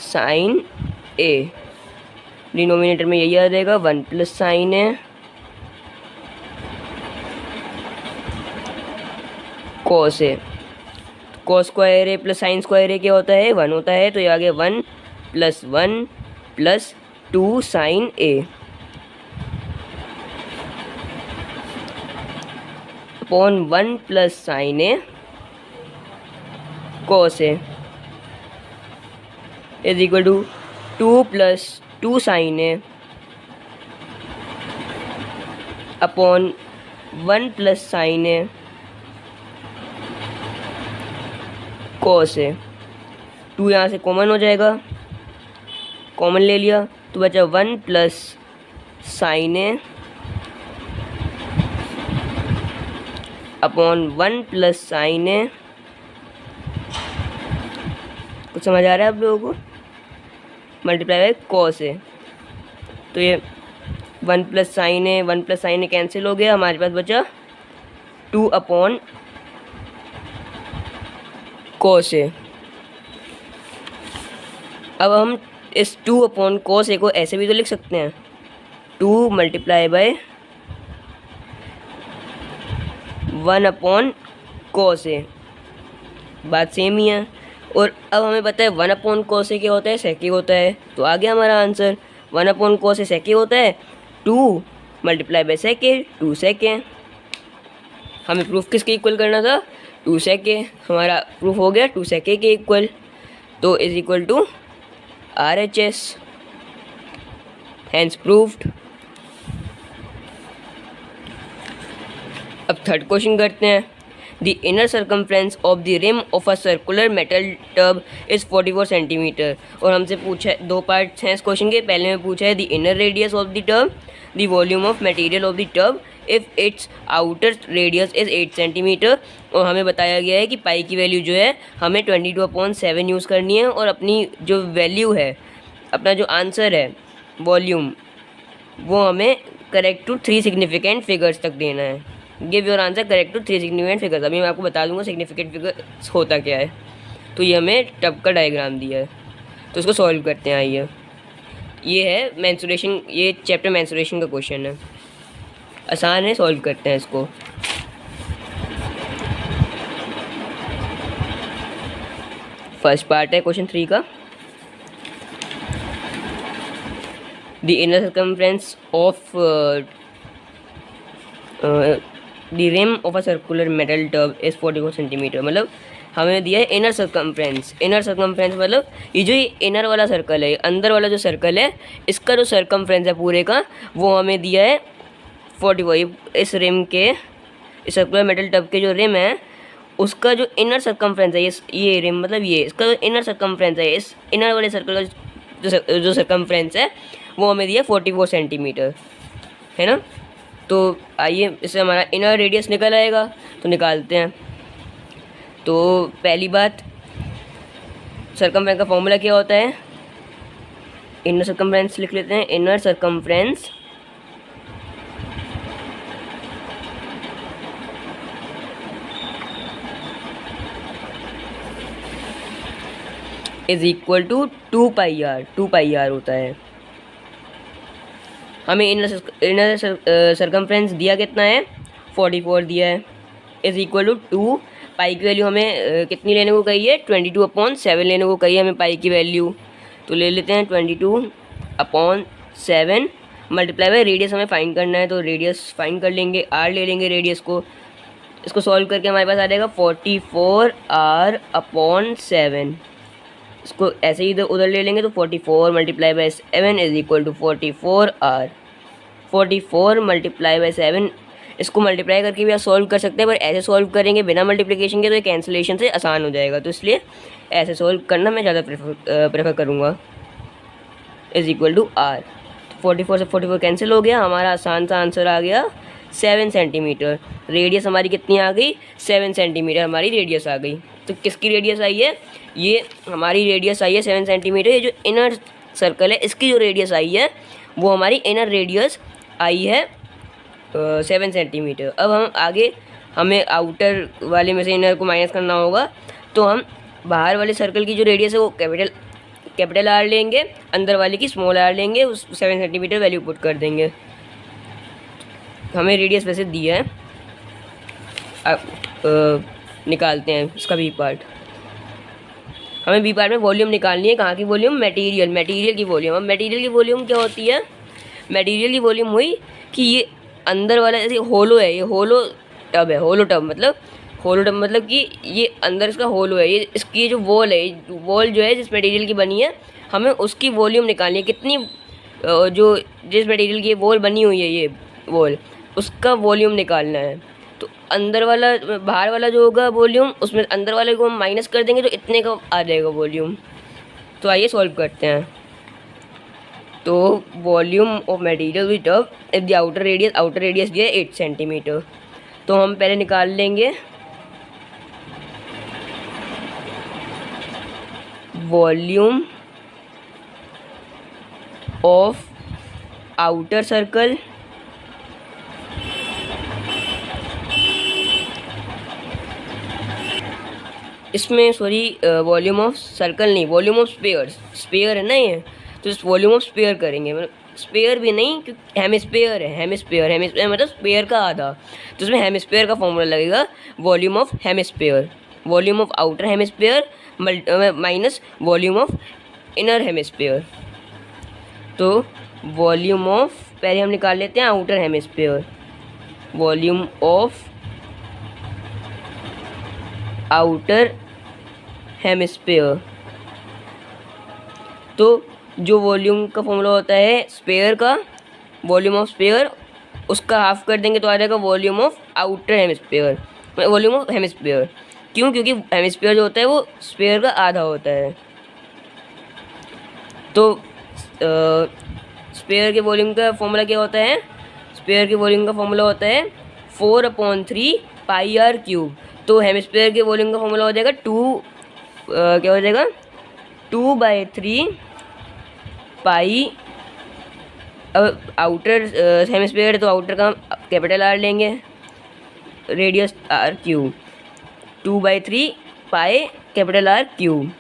sine a। Denominator में यही आ जाएगा 1 plus sine a cos a। cos square a plus sine square a क्या होता है? 1 होता है, तो ये आ गया 1 plus 2 sine a upon 1 plus sine a cos a is equal to 2 plus 2 sine a upon 1 plus sine a cos a। 2 यहाँ से कॉमन हो जाएगा, कॉमन ले लिया तो बचा 1 plus sine a upon 1 plus sine a। कुछ समझ आ रहा है आप लोगों को? Multiply by cos a। तो ये 1 प्लस साइन a कैंसिल हो गया, हमारे पास बचा 2 अपॉन cos a। अब हम इस 2 अपॉन cos a को ऐसे भी तो लिख सकते हैं, 2 multiply bye 1 upon cos a, बात सेम ही है। और अब हमें पता है 1 अपॉन cos a क्या होता है? sec a होता है। तो आ गया हमारा answer, 1 upon cos a sec a होता है, 2 multiply bye sec a, 2 sec a। हमें प्रूफ किसके इक्वल करना था? 2 sec a। हमारा प्रूफ हो गया 2 sec a के इक्वल, तो is equal to RHS, hence proved. अब थर्ड क्वेश्चन करते हैं। The inner circumference of the rim of a circular metal tub is 44 centimetre. और हमसे पूछा है, 2 पार्ट्स हैं इस क्वेश्चन के। पहले में पूछा है the inner radius of the tub, the volume of material of the tub if it's outer radius is 8 centimetre. और हमें बताया गया है कि पाई की वैल्यू जो है हमें 22/7 यूज़ करनी है, और अपनी जो वैल्यू है, अपना जो आंसर है वॉल्यूम, वो हमें करेक्ट टू 3 सिग्निफिकेंट फिगर्स तक देना है। Give your answer correct to 3 significant figures. अभी मैं आपको बता दूंगा सिग्निफिकेंट फिगर्स होता क्या है। तो ये हमें टब का डायग्राम दिया है, तो इसको सॉल्व करते हैं। आइए, ये है मेंसुरेशन, ये चैप्टर मेंसुरेशन का क्वेश्चन है, आसान है, सॉल्व करते हैं इसको। फर्स्ट पार्ट है क्वेश्चन 3 का। The inner circumference of the rim of a circular metal tub is 44 centimetre. मतलब हमें दिया है इनर सर्कमफ्रेंस। इनर सर्कमफ्रेंस मतलब ये जो इनर वाला सर्कल है, अंदर वाला जो सर्कल है, इसका जो सर्कमफ्रेंस है पूरे का, वो हमें दिया है 44। इस रिम के, इस सर्कुलर मेटल टब के जो रिम है, उसका जो इनर सर्कमफ्रेंस है, ये रिम मतलब ये, इसका जो इनर सर्कमफ्रेंस है, इस इनर वाले सर्कल का जो सर्कमफ्रेंस है, वो हमें दिया 44 सेंटीमीटर, है ना। तो आइए, इससे हमारा इनर रेडियस निकल आएगा, तो निकालते हैं। तो पहली बात, सर्कमफ्रेंस का फॉर्मूला क्या होता है? इनर सर्कमफ्रेंस लिख लेते हैं। Inner circumference is equal to 2 pi r. 2 pi r होता है। हमें इनर सर्कमफ्रेंस दिया कितना है? 44 दिया है। इज इक्वल टू 2 पाई की वैल्यू हमें कितनी लेने को कही है? 22/7 लेने को कही है हमें पाई की वैल्यू। तो ले लेते हैं 22/7 मल्टीप्लाई बाई रेडियस हमें फाइंड करना है, तो रेडियस फाइंड कर लेंगे, आर ले लेंगे रेडियस को। इसको सॉल्व करके हमारे पास आ जाएगा 44r/7। इसको ऐसे ही इधर उधर ले लेंगे, तो 44 multiply by 7 is equal to 44r। 44 multiply by 7, इसको मल्टीप्लाई करके भी आप सॉल्व कर सकते हैं, पर ऐसे सॉल्व करेंगे बिना मल्टीप्लिकेशन के तो ये कैंसिलेशन से आसान हो जाएगा, तो इसलिए ऐसे सॉल्व करना मैं ज़्यादा प्रेफर करूँगा। Is equal to r। 44 से 44 कैंसिल हो गया, हमारा आसान सा आंसर आ गया 7 सेंटीमीटर। रेडियस हमारी कितनी आ गई? 7 सेंटीमीटर हमारी रेडियस आ गई। तो किसकी रेडियस आई है? ये हमारी रेडियस आई है 7 सेंटीमीटर। ये जो इनर सर्कल है, इसकी जो रेडियस आई है, वो हमारी इनर रेडियस आई है 7 सेंटीमीटर। अब हम आगे, हमें आउटर वाले में से इनर को माइनस करना होगा, तो हम बाहर वाले सर्कल की जो रेडियस है वो कैपिटल आर लेंगे, अंदर वाले की स्मॉल आर लेंगे, उस 7 सेंटीमीटर वैल्यू पुट कर देंगे। हमें रेडियस वैसे दिया है, निकालते हैं इसका बी पार्ट। हमें बी पार्ट में वॉल्यूम निकालनी है। कहाँ की वॉल्यूम? मटेरियल की वॉल्यूम। अब मटेरियल की वॉल्यूम क्या होती है? मटेरियल की वॉल्यूम हुई कि ये अंदर वाला जैसे होलो है, ये होलो टब है। होलो टब मतलब कि ये अंदर इसका होलो है, ये इसकी जो वॉल है, वॉल जो है जिस मटेरियल की बनी है, हमें उसकी वॉल्यूम निकालनी है। कितनी, जो जिस मटेरियल की वॉल बनी हुई है, ये वॉल, उसका वॉल्यूम निकालना है। तो अंदर वाला, बाहर वाला जो होगा वॉल्यूम, उसमें अंदर वाले को हम माइनस कर देंगे, तो इतने का आ जाएगा वॉल्यूम। तो आइए सॉल्व करते हैं। तो volume of material with tub if the outer radius दिया है 8 सेंटीमीटर। तो हम पहले निकाल लेंगे वॉल्यूम ऑफ आउटर सर्कल इसमें, सॉरी, वॉल्यूम ऑफ सर्कल नहीं, वॉल्यूम ऑफ स्पेयर है ना ये, तो इस वॉल्यूम ऑफ स्पेयर करेंगे। मतलब स्पेयर भी नहीं, क्योंकि हेमिस्फेयर है। हेमिस्फेयर मतलब स्पेयर का आधा, तो इसमें हेमिस्फेयर का फॉर्मूला लगेगा, volume of hemisphere. Volume of outer hemisphere minus volume of inner hemisphere. तो वॉल्यूम ऑफ, पहले हम निकाल लेते हैं outer hemisphere. Volume of outer hemisphere, तो जो वॉल्यूम का फॉर्मूला होता है स्पेयर का, वॉल्यूम ऑफ स्पेयर, उसका हाफ कर देंगे तो आ जाएगा volume of outer hemisphere, volume of hemisphere. क्यों? क्योंकि हेमिस्फेयर जो होता है वो स्पेयर का आधा होता है। तो स्पेयर के वॉल्यूम का फॉर्मूला क्या होता है? हेमिस्फीयर के वॉल्यूम का फॉर्मूला होता है 4/3 पाई आर क्यूब। तो हेमिस्फीयर के वॉल्यूम का फॉर्मूला हो जाएगा क्या हो जाएगा 2/3 पाई। अब आउटर हेमिस्फीयर तो आउटर का कैपिटल आर लेंगे, radius r cube, 2/3 pi capital R cube.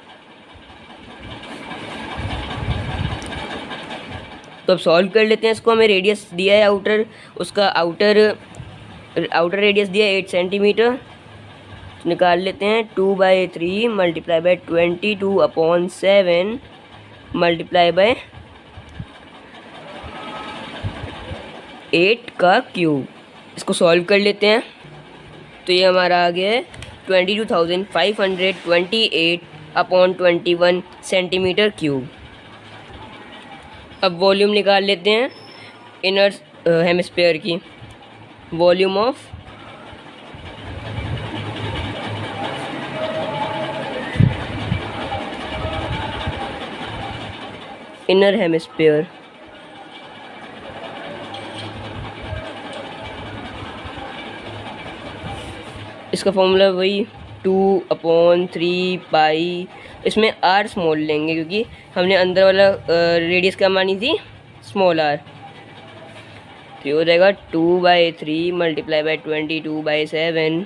तो अब सॉल्व कर लेते हैं इसको। हमें रेडियस दिया है आउटर, उसका आउटर रेडियस दिया है 8 सेंटीमीटर। निकाल लेते हैं 2/3 मल्टीप्लाई बाय 22/7 मल्टीप्लाई बाय 8 का क्यूब। इसको सॉल्व कर लेते हैं। तो ये हमारा आ गया है 22,528/21 सेंटीमीटर क्यूब। अब वॉल्यूम निकाल लेते हैं इनर हेमिस्फीयर की। वॉल्यूम ऑफ इनर हेमिस्फीयर, इसका फॉर्मूला वही 2/3 पाई। इसमें आर स्मॉल लेंगे क्योंकि हमने अंदर वाला रेडियस क्या मानी थी, स्मॉल आर। तो ये हो जाएगा 2/3 multiply by 22/7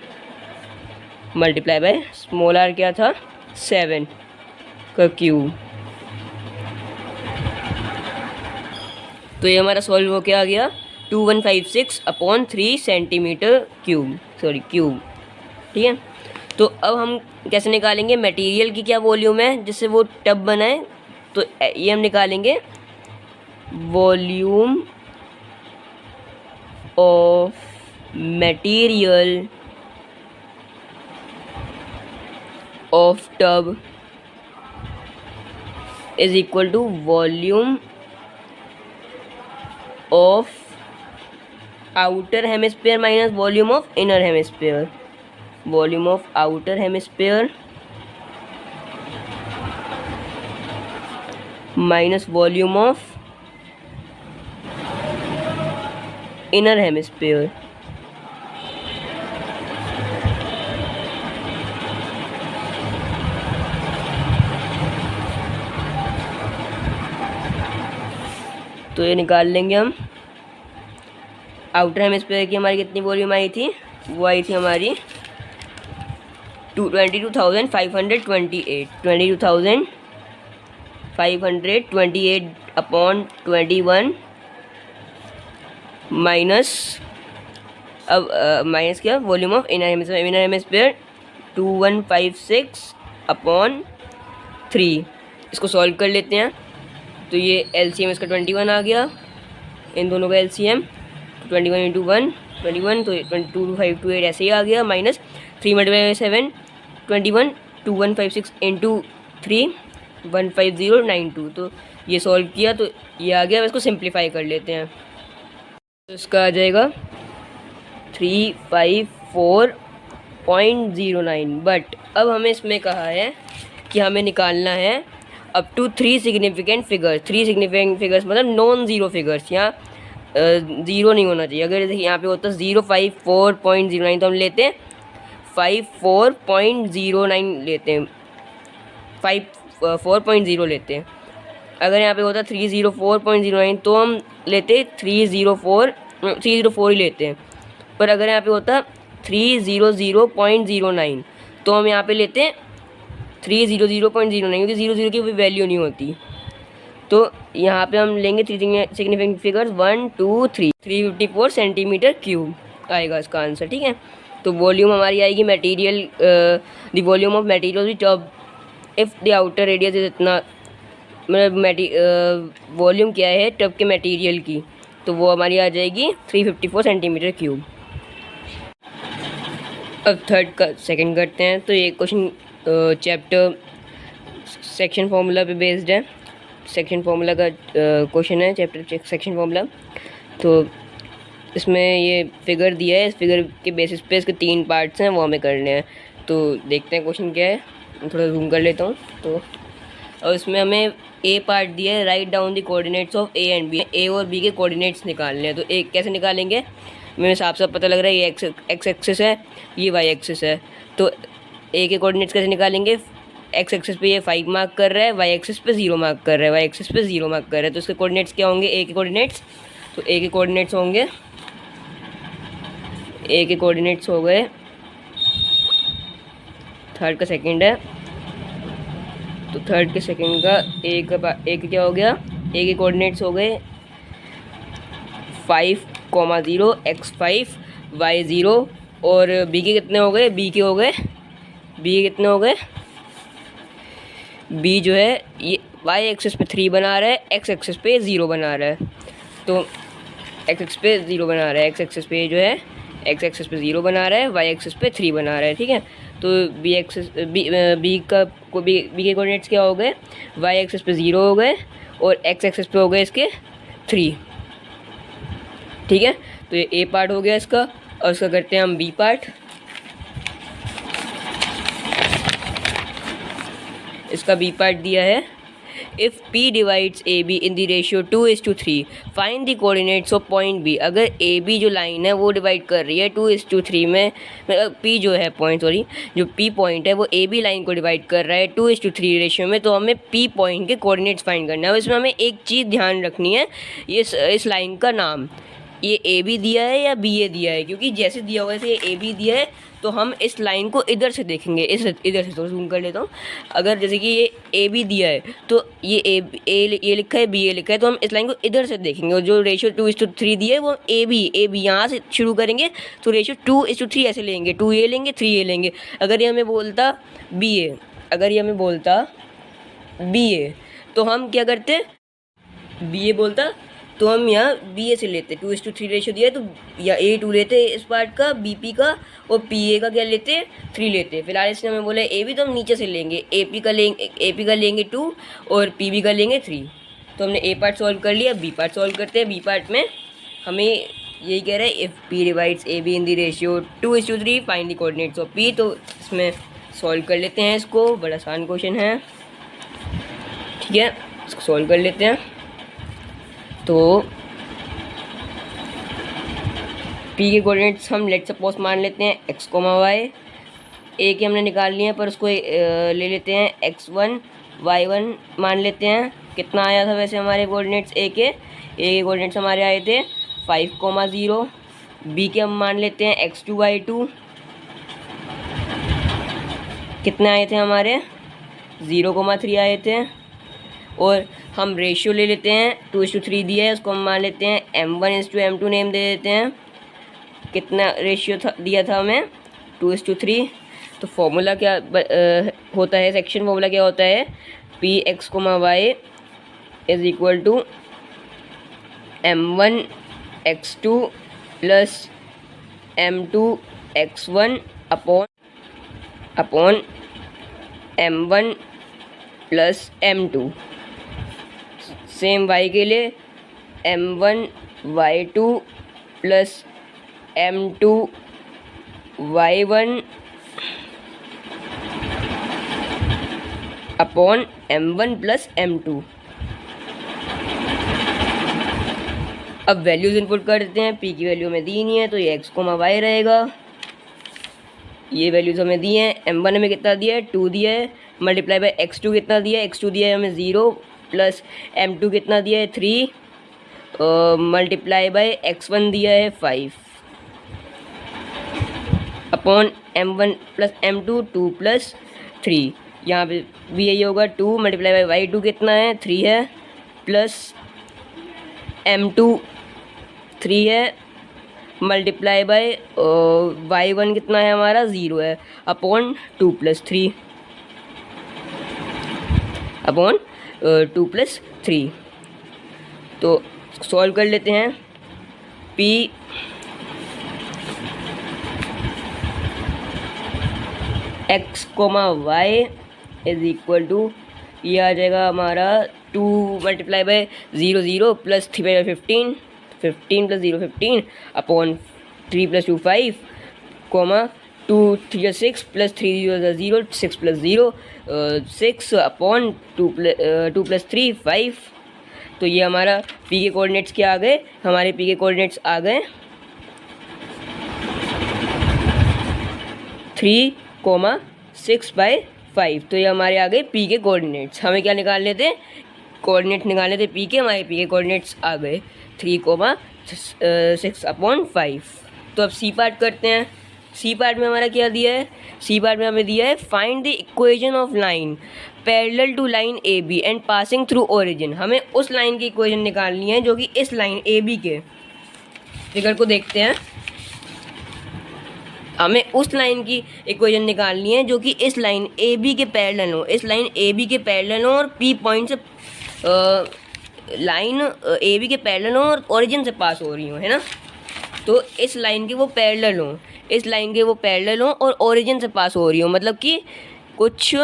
multiply by small r क्या था 7 का क्यूब। तो ये हमारा सॉल्व हो क्या आ गया 2156/3 सेंटीमीटर क्यूब, सॉरी क्यूब। ठीक है, तो अब हम कैसे निकालेंगे मटेरियल की क्या वॉल्यूम है जिससे वो टब बनाए। तो ये हम निकालेंगे volume of material of tub is equal to volume of outer hemisphere minus volume of inner hemisphere. Volume of outer hemisphere minus volume of inner hemisphere. तो ये निकाल लेंगे हम। आउटर हेमिस्फीयर की हमारी कितनी वॉल्यूम आई थी, वो आई थी हमारी 22,528 22,528/21 माइनस, अब माइनस क्या वॉल्यूम ऑफ इनर हेमिस्फीयर 2156/3। इसको सॉल्व कर लेते हैं। तो ये एलसीएम इसका 21 आ गया, इन दोनों का एलसीएम 21 इंटू 1 21, तो 22,528 ऐसे ही आ गया, माइनस 3 × 7 21 2156 इंटू 3 15092। तो ये सॉल्व किया तो ये आ गया। इसको सिंप्लीफाई कर लेते हैं। तो इसका आ जाएगा 354.09। बट अब हमें इसमें कहा है कि हमें निकालना है up to 3 significant figures. 3 significant figures मतलब नॉन ज़ीरो फिगर्स, यहाँ ज़ीरो नहीं होना चाहिए। अगर यहाँ पे होता 054.09 तो हम लेते हैं 54.09 लेते हैं, 4.0 लेते हैं। अगर यहाँ पे होता 304.09 तो हम लेते 304 ही लेते हैं। पर अगर यहाँ पे होता 300.09 तो हम यहाँ पे लेते हैं 300.09 क्योंकि 00 की कोई वैल्यू नहीं होती। तो यहाँ पे हम लेंगे 3 सिग्निफिकेंट फिगर्स 1 2 3 354 सेंटीमीटर क्यूब आएगा इसका आंसर। ठीक है, तो वॉल्यूम हमारी आएगी material, the volume of material which tub if the outer radius is इतना, मतलब वॉल्यूम क्या है टब के मटेरियल की, तो वो हमारी आ जाएगी 354 सेंटीमीटर क्यूब। अब थर्ड का सेकंड करते हैं। तो ये क्वेश्चन चैप्टर सेक्शन फार्मूला पे बेस्ड है। सेक्शन फार्मूला का क्वेश्चन है, चैप्टर सेक्शन फार्मूला। तो इसमें ये फिगर दिया है, इस फिगर के बेसिस पे इसके 3 पार्ट्स हैं, वो हमें करने हैं। तो देखते हैं क्वेश्चन क्या है। थोड़ा जूम कर लेता हूँ। तो और उसमें हमें ए पार्ट दिया है, write down the coordinates of A and B. A और बी के कोऑर्डिनेट्स निकालने हैं। तो एक कैसे निकालेंगे, मेरे हिसाब से पता लग रहा है ये एक्स एक्सिस है, ये वाई एक्सिस है। तो ए के कोऑर्डिनेट्स कैसे निकालेंगे, एक्स एक्सिस पे ये 5 मार्क कर रहा है, वाई एक्सिस पे 0 मार्क कर रहा है, वाई एक्सिस पे 0 मार्क कर रहा है। तो इसके कोऑर्डिनेट्स क्या होंगे, ए के कोऑर्डिनेट्स, तो ए के कोऑर्डिनेट्स होंगे, ए के कोऑर्डिनेट्स हो गए, थर्ड का सेकंड है तो थर्ड के सेकंड का ए का क्या हो गया, ए के कोऑर्डिनेट्स हो गए 5,0 x5 y0, और बी के कितने हो गए, बी के कितने हो गए, बी जो है ये वाई एक्सिस पे 3 बना रहा है, एक्स एक्सिस पे 0 बना रहा है। तो एक्स एक्सिस पे 0 बना रहा है, एक्स एक्सिस पे जो है एक्स एक्सिस पे 0 बना रहा है, वाई एक्सिस पे 3 बना रहा है, ठीक है। तो बी के कोऑर्डिनेट्स क्या हो गए, वाई एक्सिस पे 0 हो गए और एक्स एक्सिस पे हो गए इसके 3, ठीक है। तो ये ए पार्ट हो गया इसका, और इसका करते हैं हम बी पार्ट। इसका बी पार्ट दिया है, if P divides A B in the ratio 2:3 find the coordinates of point B. अगर ए बी जो लाइन है वो डिवाइड कर रही है 2:3 में, P जो है पॉइंट, सॉरी जो P पॉइंट है वो ए बी लाइन को डिवाइड कर रहा है 2:3 रेशियो में, तो हमें P पॉइंट के कोऑर्डिनेट्स फाइंड करना है। और इसमें हमें एक चीज़ ध्यान रखनी है, ये इस लाइन का नाम, ये ए बी दिया है या बी ए दिया है, क्योंकि जैसे दिया हुआ है ये ए बी दिया है तो हम इस लाइन को इधर से देखेंगे, इधर से, तो जूम कर लेता हूँ। अगर जैसे कि ये ए बी दिया है तो ये ये लिखा है, बी ए लिखा है, तो हम इस लाइन को इधर से देखेंगे। और जो रेशियो 2:3 दिया है वो ए बी यहाँ से शुरू करेंगे, तो रेशियो 2:3 ऐसे लेंगे, 2 ए लेंगे, 3 ए लेंगे। अगर ये हमें बोलता बी ए, तो हम क्या करते, बी ए बोलता तो हम यहाँ बी ए से लेते, 2:3 रेशियो दिया है तो या A2 लेते इस पार्ट का, BP का, और PA का क्या लेते, 3 लेते। फिलहाल इसने हमें बोला AB, तो हम नीचे से लेंगे, AP का लेंगे 2 और PB का लेंगे 3। तो हमने A पार्ट सॉल्व कर लिया, B पार्ट सॉल्व करते हैं। B पार्ट में हमें यही कह रहा है, if P divides AB in the ratio 2:3 find the coordinates of P। तो इसमें सॉल्व कर लेते हैं इसको, बड़ा आसान क्वेश्चन है, ठीक है, इसको सॉल्व कर लेते हैं। तो P के कोऑर्डिनेट्स हम लेट सपोज मान लेते हैं x, y। A के हमने निकाल लिए हैं, पर उसको ले लेते हैं x1 y1 मान लेते हैं। कितना आया था वैसे हमारे कोऑर्डिनेट्स A के कोऑर्डिनेट्स हमारे आए थे 5,0। B के हम मान लेते हैं x2 y2, कितने आए थे हमारे 0,3 आए थे। और हम रेशियो ले लेते हैं, 2:3 दिया है, उसको हम मान लेते हैं m1:m2 नेम दे देते हैं। कितना रेशियो दिया था हमें 2:3। तो फॉर्मूला क्या होता है, सेक्शन फॉर्मूला क्या होता है, Px, y is equal to m1x2 plus m2x1 upon m1 plus m2। Same y के लिए m1y2 plus m2y1 upon m1 plus m2। अब वैल्यूज़ इनपुट कर देते हैं। P की वैल्यू हमें दी नहीं है तो ये x, y रहेगा। ये वैल्यूज़ हमें दी हैं, m1 हमें कितना दिया है 2 दिया है, मल्टीप्लाई बाय x2 कितना दिया है, x2 दिया है हमें 0, प्लस m2 कितना दिया है 3, मल्टीप्लाई बाय x1 दिया है 5, upon m1 plus m2 2 plus 3। यहाँ पे भी यही होगा, 2 मल्टीप्लाई बाय y2 कितना है 3 है, प्लस m2 3 है, मल्टीप्लाई बाय y1 कितना है हमारा 0 है, अपॉन 2 प्लस 3, अपॉन 2 प्लस 3। तो सॉल्व कर लेते हैं। P x, y is equal to, ये आ जाएगा हमारा 2 multiply by 0 0 plus 3 by 15 15 plus 0 15 upon 3 plus 2 5, 2 3 6 plus 3 0 0, 6 plus 0 6 upon 2 plus 3 5। तो ये हमारा पी के कोऑर्डिनेट्स क्या आ गए, हमारे पी के कोऑर्डिनेट्स आ गए 3,6/5। तो ये हमारे आ गए पी के कोऑर्डिनेट्स। हमें क्या निकालने थे, कोऑर्डिनेट निकालने थे पी के, हमारे पी के कोऑर्डिनेट्स आ गए 3,6/5। तो अब सी पार्ट करते हैं। सी पार्ट में हमारा क्या दिया है, सी पार्ट में हमें दिया है find the equation of line parallel to line A B and passing through origin. हमें उस लाइन की इक्वेशन निकालनी है जो कि इस लाइन ए बी के, फिगर को देखते हैं, हमें उस लाइन की इक्वेशन निकालनी है जो कि इस लाइन ए बी के पैरेलल हो, इस लाइन ए बी के पैरेलल हो और पी पॉइंट से लाइन ए बी के पैरेलल हो और ओरिजिन से पास हो रही हो, है ना। तो इस लाइन के वो पैरेलल हो, इस लाइन के वो पैरेलल हो और ओरिजिन से पास हो रही हो, मतलब कि कुछ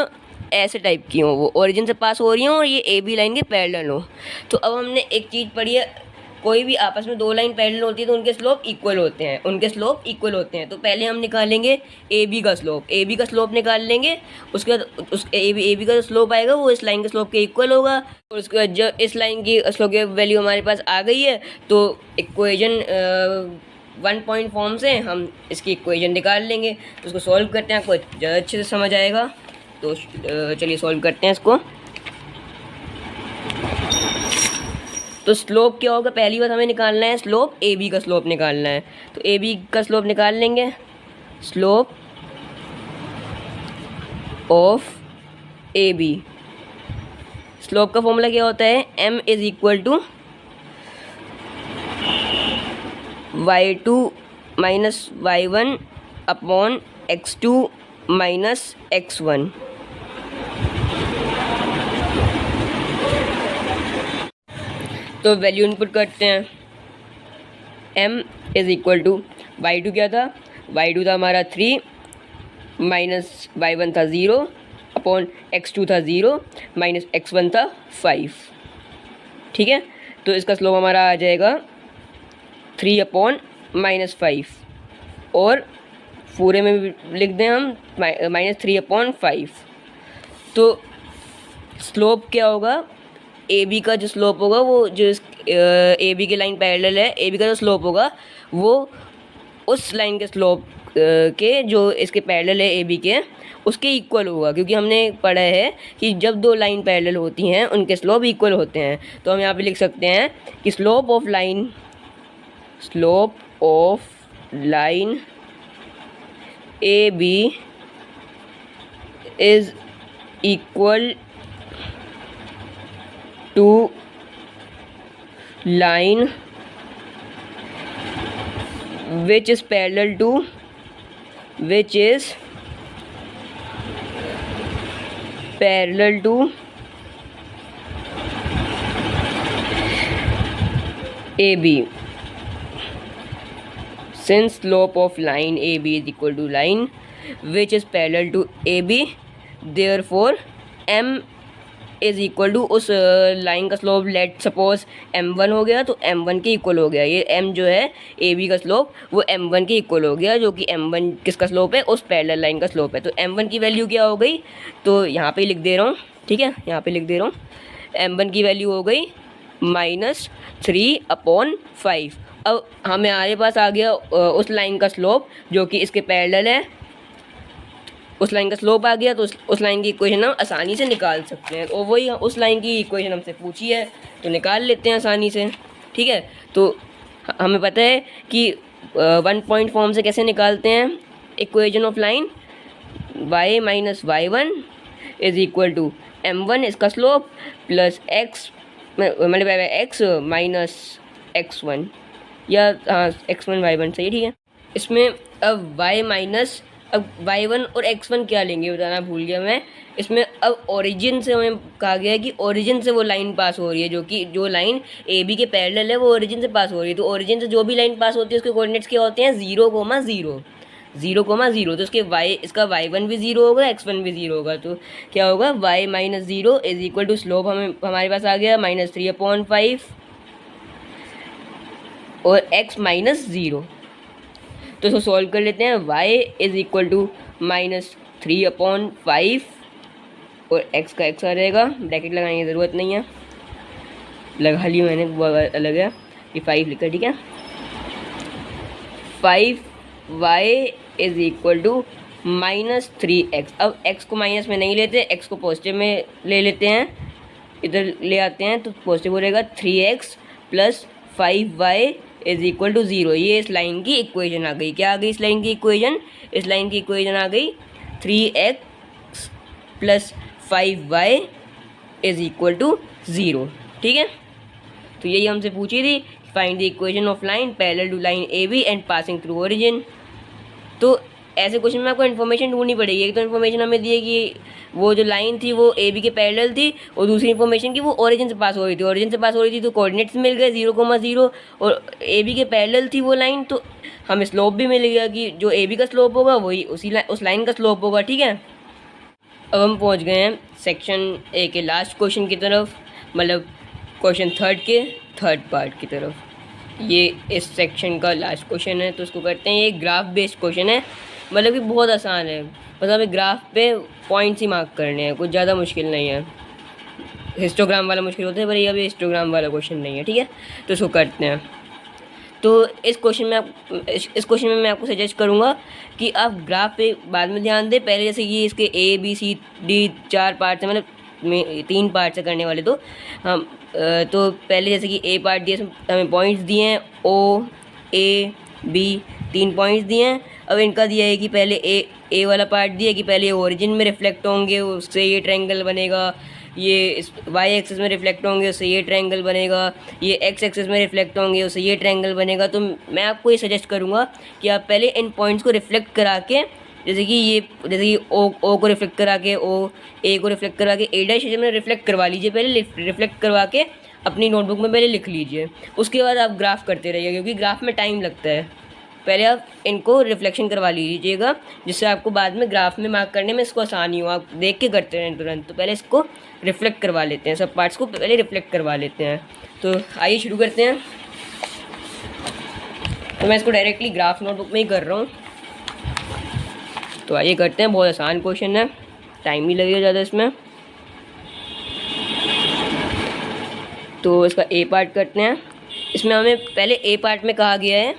ऐसे टाइप की हो, वो ओरिजिन से पास हो रही हो और ये ए बी लाइन के पैरेलल हो। तो अब हमने एक चीज़ पढ़ी है, कोई भी आपस में दो लाइन पैरेलल होती है तो उनके स्लोप इक्वल होते हैं, उनके स्लोप इक्वल होते हैं। तो पहले हम निकालेंगे ए बी का स्लोप, ए बी का स्लोप निकाल लेंगे, उसके बाद उस ए बी का जो स्लोप आएगा वो इस लाइन के स्लोप के इक्वल होगा। और उसके बाद जब इस लाइन की स्लोप की वैल्यू हमारे पास आ गई है तो इक्वेशन 1 पॉइंट फॉर्म से हम इसकी इक्वेशन निकाल लेंगे। तो उसको सॉल्व करते हैं, आपको ज़्यादा अच्छे से समझ आएगा। तो चलिए सॉल्व करते हैं इसको। तो स्लोप क्या होगा, पहली बात हमें निकालना है स्लोप, ए बी का स्लोप निकालना है। तो ए बी का स्लोप निकाल लेंगे, slope of A B, slope का फॉर्मूला क्या होता है, m is equal to y2 minus y1 upon x2 minus x1। तो वैल्यू इनपुट करते हैं, m is equal to y2 क्या था, y2 था हमारा 3 माइनस y1 था 0 अपॉन x2 था 0 माइनस x1 था 5। ठीक है, तो इसका स्लोप हमारा आ जाएगा 3 अपॉन माइनस 5 और पूरे में भी लिख दें हम माइनस 3 अपॉन 5। तो स्लोप क्या होगा, ए बी का जो स्लोप होगा वो जो ए बी की लाइन पैरेलल है, ए बी का जो स्लोप होगा वो उस लाइन के स्लोप के जो इसके पैरेलल है ए बी के उसके इक्वल होगा, क्योंकि हमने पढ़ा है कि जब दो लाइन पैरेलल होती हैं उनके स्लोप इक्वल होते हैं। तो हम यहाँ पे लिख सकते हैं कि slope of line A B is equal to line which is parallel to AB. Since slope of line AB is equal to line which is parallel to AB, therefore M is equal to उस लाइन का slope let suppose m1 हो गया तो m1 के equal हो गया। ये m जो है ए बी का स्लोप वो m1 के इक्वल हो गया, जो कि m1 किसका स्लोप है, उस पैरेलल लाइन का स्लोप है। तो m1 की वैल्यू क्या हो गई, तो यहाँ पे लिख दे रहा हूँ, ठीक है, यहाँ पे लिख दे रहा हूँ, m1 की वैल्यू हो गई -3/5। अब हमारे पास आ गया उस लाइन का स्लोप जो कि इसके पैरेलल है, उस लाइन का स्लोप आ गया। तो उस लाइन की इक्वेशन हम आसानी से निकाल सकते हैं, और वही उस लाइन की इक्वेशन हमसे पूछी है तो निकाल लेते हैं आसानी से। ठीक है, तो हमें पता है कि 1 पॉइंट फॉर्म से कैसे निकालते हैं equation of line, y minus y1 is equal to m1 इसका स्लोप प्लस x मतलब x माइनस x1, या हाँ x1 y1 सही, ठीक है। इसमें अब अब y1 और x1 क्या लेंगे बताना भूल गया मैं। इसमें अब ओरिजिन से हमें कहा गया है कि ओरिजिन से वो लाइन पास हो रही है, जो लाइन ए बी के पैरेलल है वो ओरिजिन से पास हो रही है। तो ओरिजिन से जो भी लाइन पास होती है उसके कोऑर्डिनेट्स क्या होते हैं, 0,0 तो इसका y1 भी 0 होगा, x1 भी 0 होगा। तो क्या होगा, y minus 0 is equal to slope हमारे पास आ गया -3/5 और x माइनस 0। तो इसको सॉल्व कर लेते हैं। y इज़ इक्वल टू -3/5 और x का x आ रहेगा, ब्रैकेट लगाने की ज़रूरत नहीं है, लगा ली मैंने, वो अलग है, ये 5 लिखा, ठीक है। 5y is equal to -3x। अब x को माइनस में नहीं लेते, x को पॉजिटिव में ले लेते हैं, इधर ले आते हैं तो पॉजिटिव हो रहेगा। 3x plus 5y is equal to 0। ये इस लाइन की इक्वेशन आ गई। क्या आ गई इस लाइन की इक्वेशन? इस लाइन की इक्वेशन आ गई 3x plus 5y is equal to 0, ठीक है। तो यही हमसे पूछी थी, find the equation of line parallel to line A B and passing through origin. तो ऐसे क्वेश्चन में आपको इन्फॉर्मेशन ढूंढनी पड़ेगी। एक तो इन्फॉर्मेशन हमें दी है कि वो जो लाइन थी वो ए बी के पैरेलल थी, और दूसरी इन्फॉर्मेशन की वो ओरिजिन से पास हो रही थी। ओरिजिन से पास हो रही थी तो कोऑर्डिनेट्स मिल गए 0,0, और ए बी के पैरेलल थी वो लाइन, तो हमें स्लोप भी मिल गया कि जो ए बी का स्लोप होगा वही उस लाइन का स्लोप होगा, ठीक है। अब हम पहुँच गए हैं सेक्शन ए के लास्ट क्वेश्चन की तरफ, मतलब क्वेश्चन थर्ड पार्ट की तरफ। ये इस सेक्शन का लास्ट क्वेश्चन है, तो उसको करते हैं। ये ग्राफ बेस्ड क्वेश्चन है, मतलब कि बहुत आसान है, बस हमें ग्राफ पे पॉइंट्स ही मार्क करने हैं, कुछ ज़्यादा मुश्किल नहीं है। हिस्टोग्राम वाला मुश्किल होता है, पर ये अभी हिस्टोग्राम वाला क्वेश्चन नहीं है, ठीक है। तो इसको करते हैं। तो इस क्वेश्चन में मैं आपको सजेस्ट करूँगा कि आप ग्राफ पे बाद में ध्यान दें। पहले जैसे कि इसके A B C D 4 parts हैं, मतलब 3 पार्ट्स से करने वाले, तो हम तो पहले जैसे कि ए पार्ट दिए, हमें पॉइंट्स दिए हैं O A B, 3 पॉइंट्स दिए हैं। अब इनका दिया है कि पहले ए वाला पार्ट दिया है कि पहले ओरिजिन में रिफ्लेक्ट होंगे, उससे ये ट्रायंगल बनेगा, ये इस वाई एक्सिस में रिफ्लेक्ट होंगे, उससे ये ट्रायंगल बनेगा, ये एक्स एक्सिस में रिफ्लेक्ट होंगे, उससे ये ट्रायंगल बनेगा। तो मैं आपको ये सजेस्ट करूँगा कि आप पहले इन पॉइंट्स को रिफ्लेक्ट करा के, जैसे कि ओ को रिफ्लेक्ट करा के, ओ ए को रिफ्लेक्ट करा के, ए डैश में रिफ्लेक्ट करवा लीजिए, पहले रिफ्लेक्ट करवा के अपनी नोटबुक में पहले लिख लीजिए। उसके बाद आप ग्राफ करते रहिए, क्योंकि ग्राफ में टाइम लगता है। पहले आप इनको रिफ्लेक्शन करवा लीजिएगा, जिससे आपको बाद में ग्राफ में मार्क करने में इसको आसानी हो, आप देख के करते रहें तुरंत। तो पहले इसको रिफ्लेक्ट करवा लेते हैं, सब पार्ट्स को पहले रिफ्लेक्ट करवा लेते हैं। तो आइए शुरू करते हैं। तो मैं इसको डायरेक्टली ग्राफ नोटबुक में ही कर रहा हूँ, तो आइए करते हैं। बहुत आसान क्वेश्चन है, टाइम नहीं लगेगा ज़्यादा इसमें। तो इसका ए पार्ट करते हैं। इसमें हमें पहले ए पार्ट में कहा गया है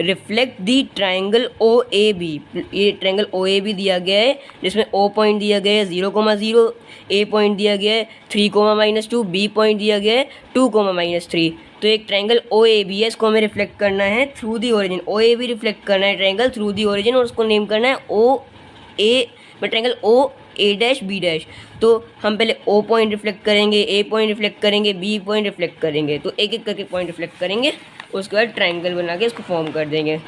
reflect the triangle O A B. ये ट्रायंगल ओ ए बी दिया गया है, जिसमें ओ पॉइंट दिया गया है 0,0, ए पॉइंट दिया गया है 3,-2, बी पॉइंट दिया गया है 2,-3। तो एक ट्रायंगल ओ ए बी है, इसको हमें रिफ्लेक्ट करना है through the origin. O A B reflect करना है ट्रायंगल थ्रू दी ओरिजिन, और उसको नेम करना है O A, triangle O A dash B dash. तो हम पहले ओ पॉइंट रिफ्लेक्ट करेंगे, ए पॉइंट रिफ्लेक्ट करेंगे, बी पॉइंट रिफ्लेक्ट करेंगे, तो एक एक करके पॉइंट रिफ्लेक्ट करेंगे, उसके बाद ट्रायंगल बना के इसको फॉर्म कर देंगे।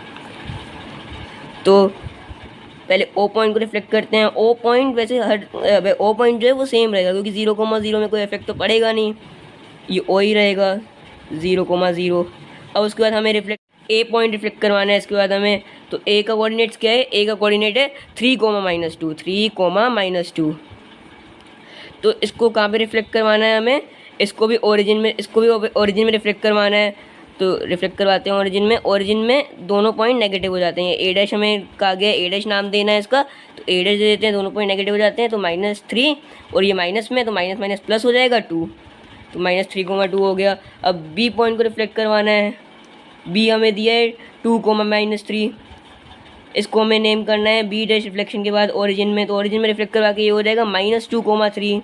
तो पहले ओ पॉइंट को रिफ्लेक्ट करते हैं। ओ पॉइंट वैसे ओ पॉइंट जो है वो सेम रहेगा, क्योंकि 0,0 में कोई इफेक्ट तो पड़ेगा नहीं, ये ओ ही रहेगा 0,0। अब उसके बाद हमें ए पॉइंट रिफ्लेक्ट करवाना है। इसके बाद हमें, तो ए का कोऑर्डिनेट्स क्या है? ए का कोऑर्डिनेट है 3,-2। तो इसको कहाँ पे रिफ्लेक्ट करवाना है हमें? इसको भी ओरिजिन में रिफ्लेक्ट करवाना है। तो रिफ्लेक्ट करवाते हैं ओरिजिन में। ओरिजिन में दोनों पॉइंट नेगेटिव हो जाते हैं। ए डैश हमें कहा गया ए डैश नाम देना है इसका, तो ए डैश दे देते हैं, दोनों पॉइंट नेगेटिव हो जाते हैं। तो -3 और ये माइनस में, तो माइनस माइनस प्लस हो जाएगा 2, तो -3,2 हो गया। अब बी पॉइंट को रिफ्लेक्ट करवाना है। बी हमें दिया है 2,-3, इसको हमें नेम करना है बी डैश रिफ्लेक्शन के बाद ओरिजिन में, तो ओरिजिन में रिफ्लेक्ट करवा के ये हो जाएगा -2,3।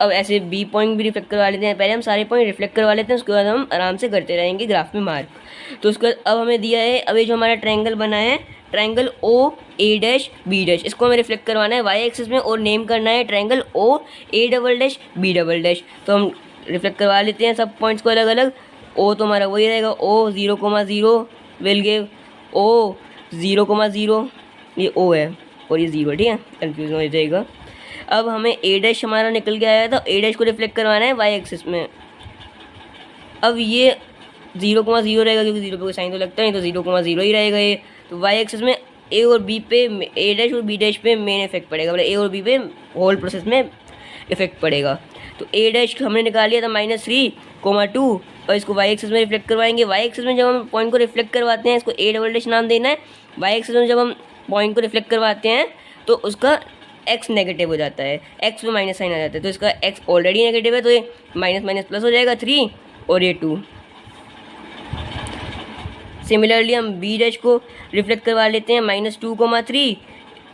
अब ऐसे बी पॉइंट भी रिफ्लेक्ट करवा लेते हैं। पहले हम सारे पॉइंट रिफ्लेक्ट करवा लेते हैं, उसके बाद हम आराम से करते रहेंगे ग्राफ में मार्क। तो उसके बाद अब हमें दिया है, अब ये जो हमारा ट्रायंगल बना है, triangle O A dash B dash, इसको हमें रिफ्लेक्ट करवाना है वाई एक्सिस में और नेम करना है triangle O A double dash B double dash. तो हम रिफ्लेक्ट करवा लेते हैं सब पॉइंट्स को अलग अलग। ओ तो हमारा वही रहेगा, ओ 0,0 विल गिव ओ 0,0, ये ओ है और ये 0, ठीक है, कन्फ्यूज हो जाएगा। अब हमें ए डैश हमारा निकल के आया था, ए डैश को रिफ्लेक्ट करवाना है वाई एक्सिस में। अब ये 0,0 रहेगा, क्योंकि 0 पे कोई साइन तो लगता नहीं, तो 0,0 ही रहेगा ये। तो वाई एक्सिस में ए और बी पे, ए डैश और बी डैश पे मेन इफेक्ट पड़ेगा, मतलब ए और बी पे होल प्रोसेस में इफेक्ट पड़ेगा। तो ए डैश हमने निकाल लिया था -3,2, और इसको वाई एक्सिस में रिफ्लेक्ट करवाएंगे। वाई एक्सिस में जब हम पॉइंट को रिफ्लेक्ट करवाते हैं, इसको ए डबल डैश नाम देना है। वाई एक्सिस में जब हम पॉइंट को रिफ्लेक्ट करवाते हैं तो उसका एक्स नेगेटिव हो जाता है, एक्स में माइनस साइन आ जाता है, तो इसका एक्स ऑलरेडी नेगेटिव है तो ये माइनस माइनस प्लस हो जाएगा 3 और ये 2। सिमिलरली हम बी डैश को रिफ्लेक्ट करवा लेते हैं -2,3।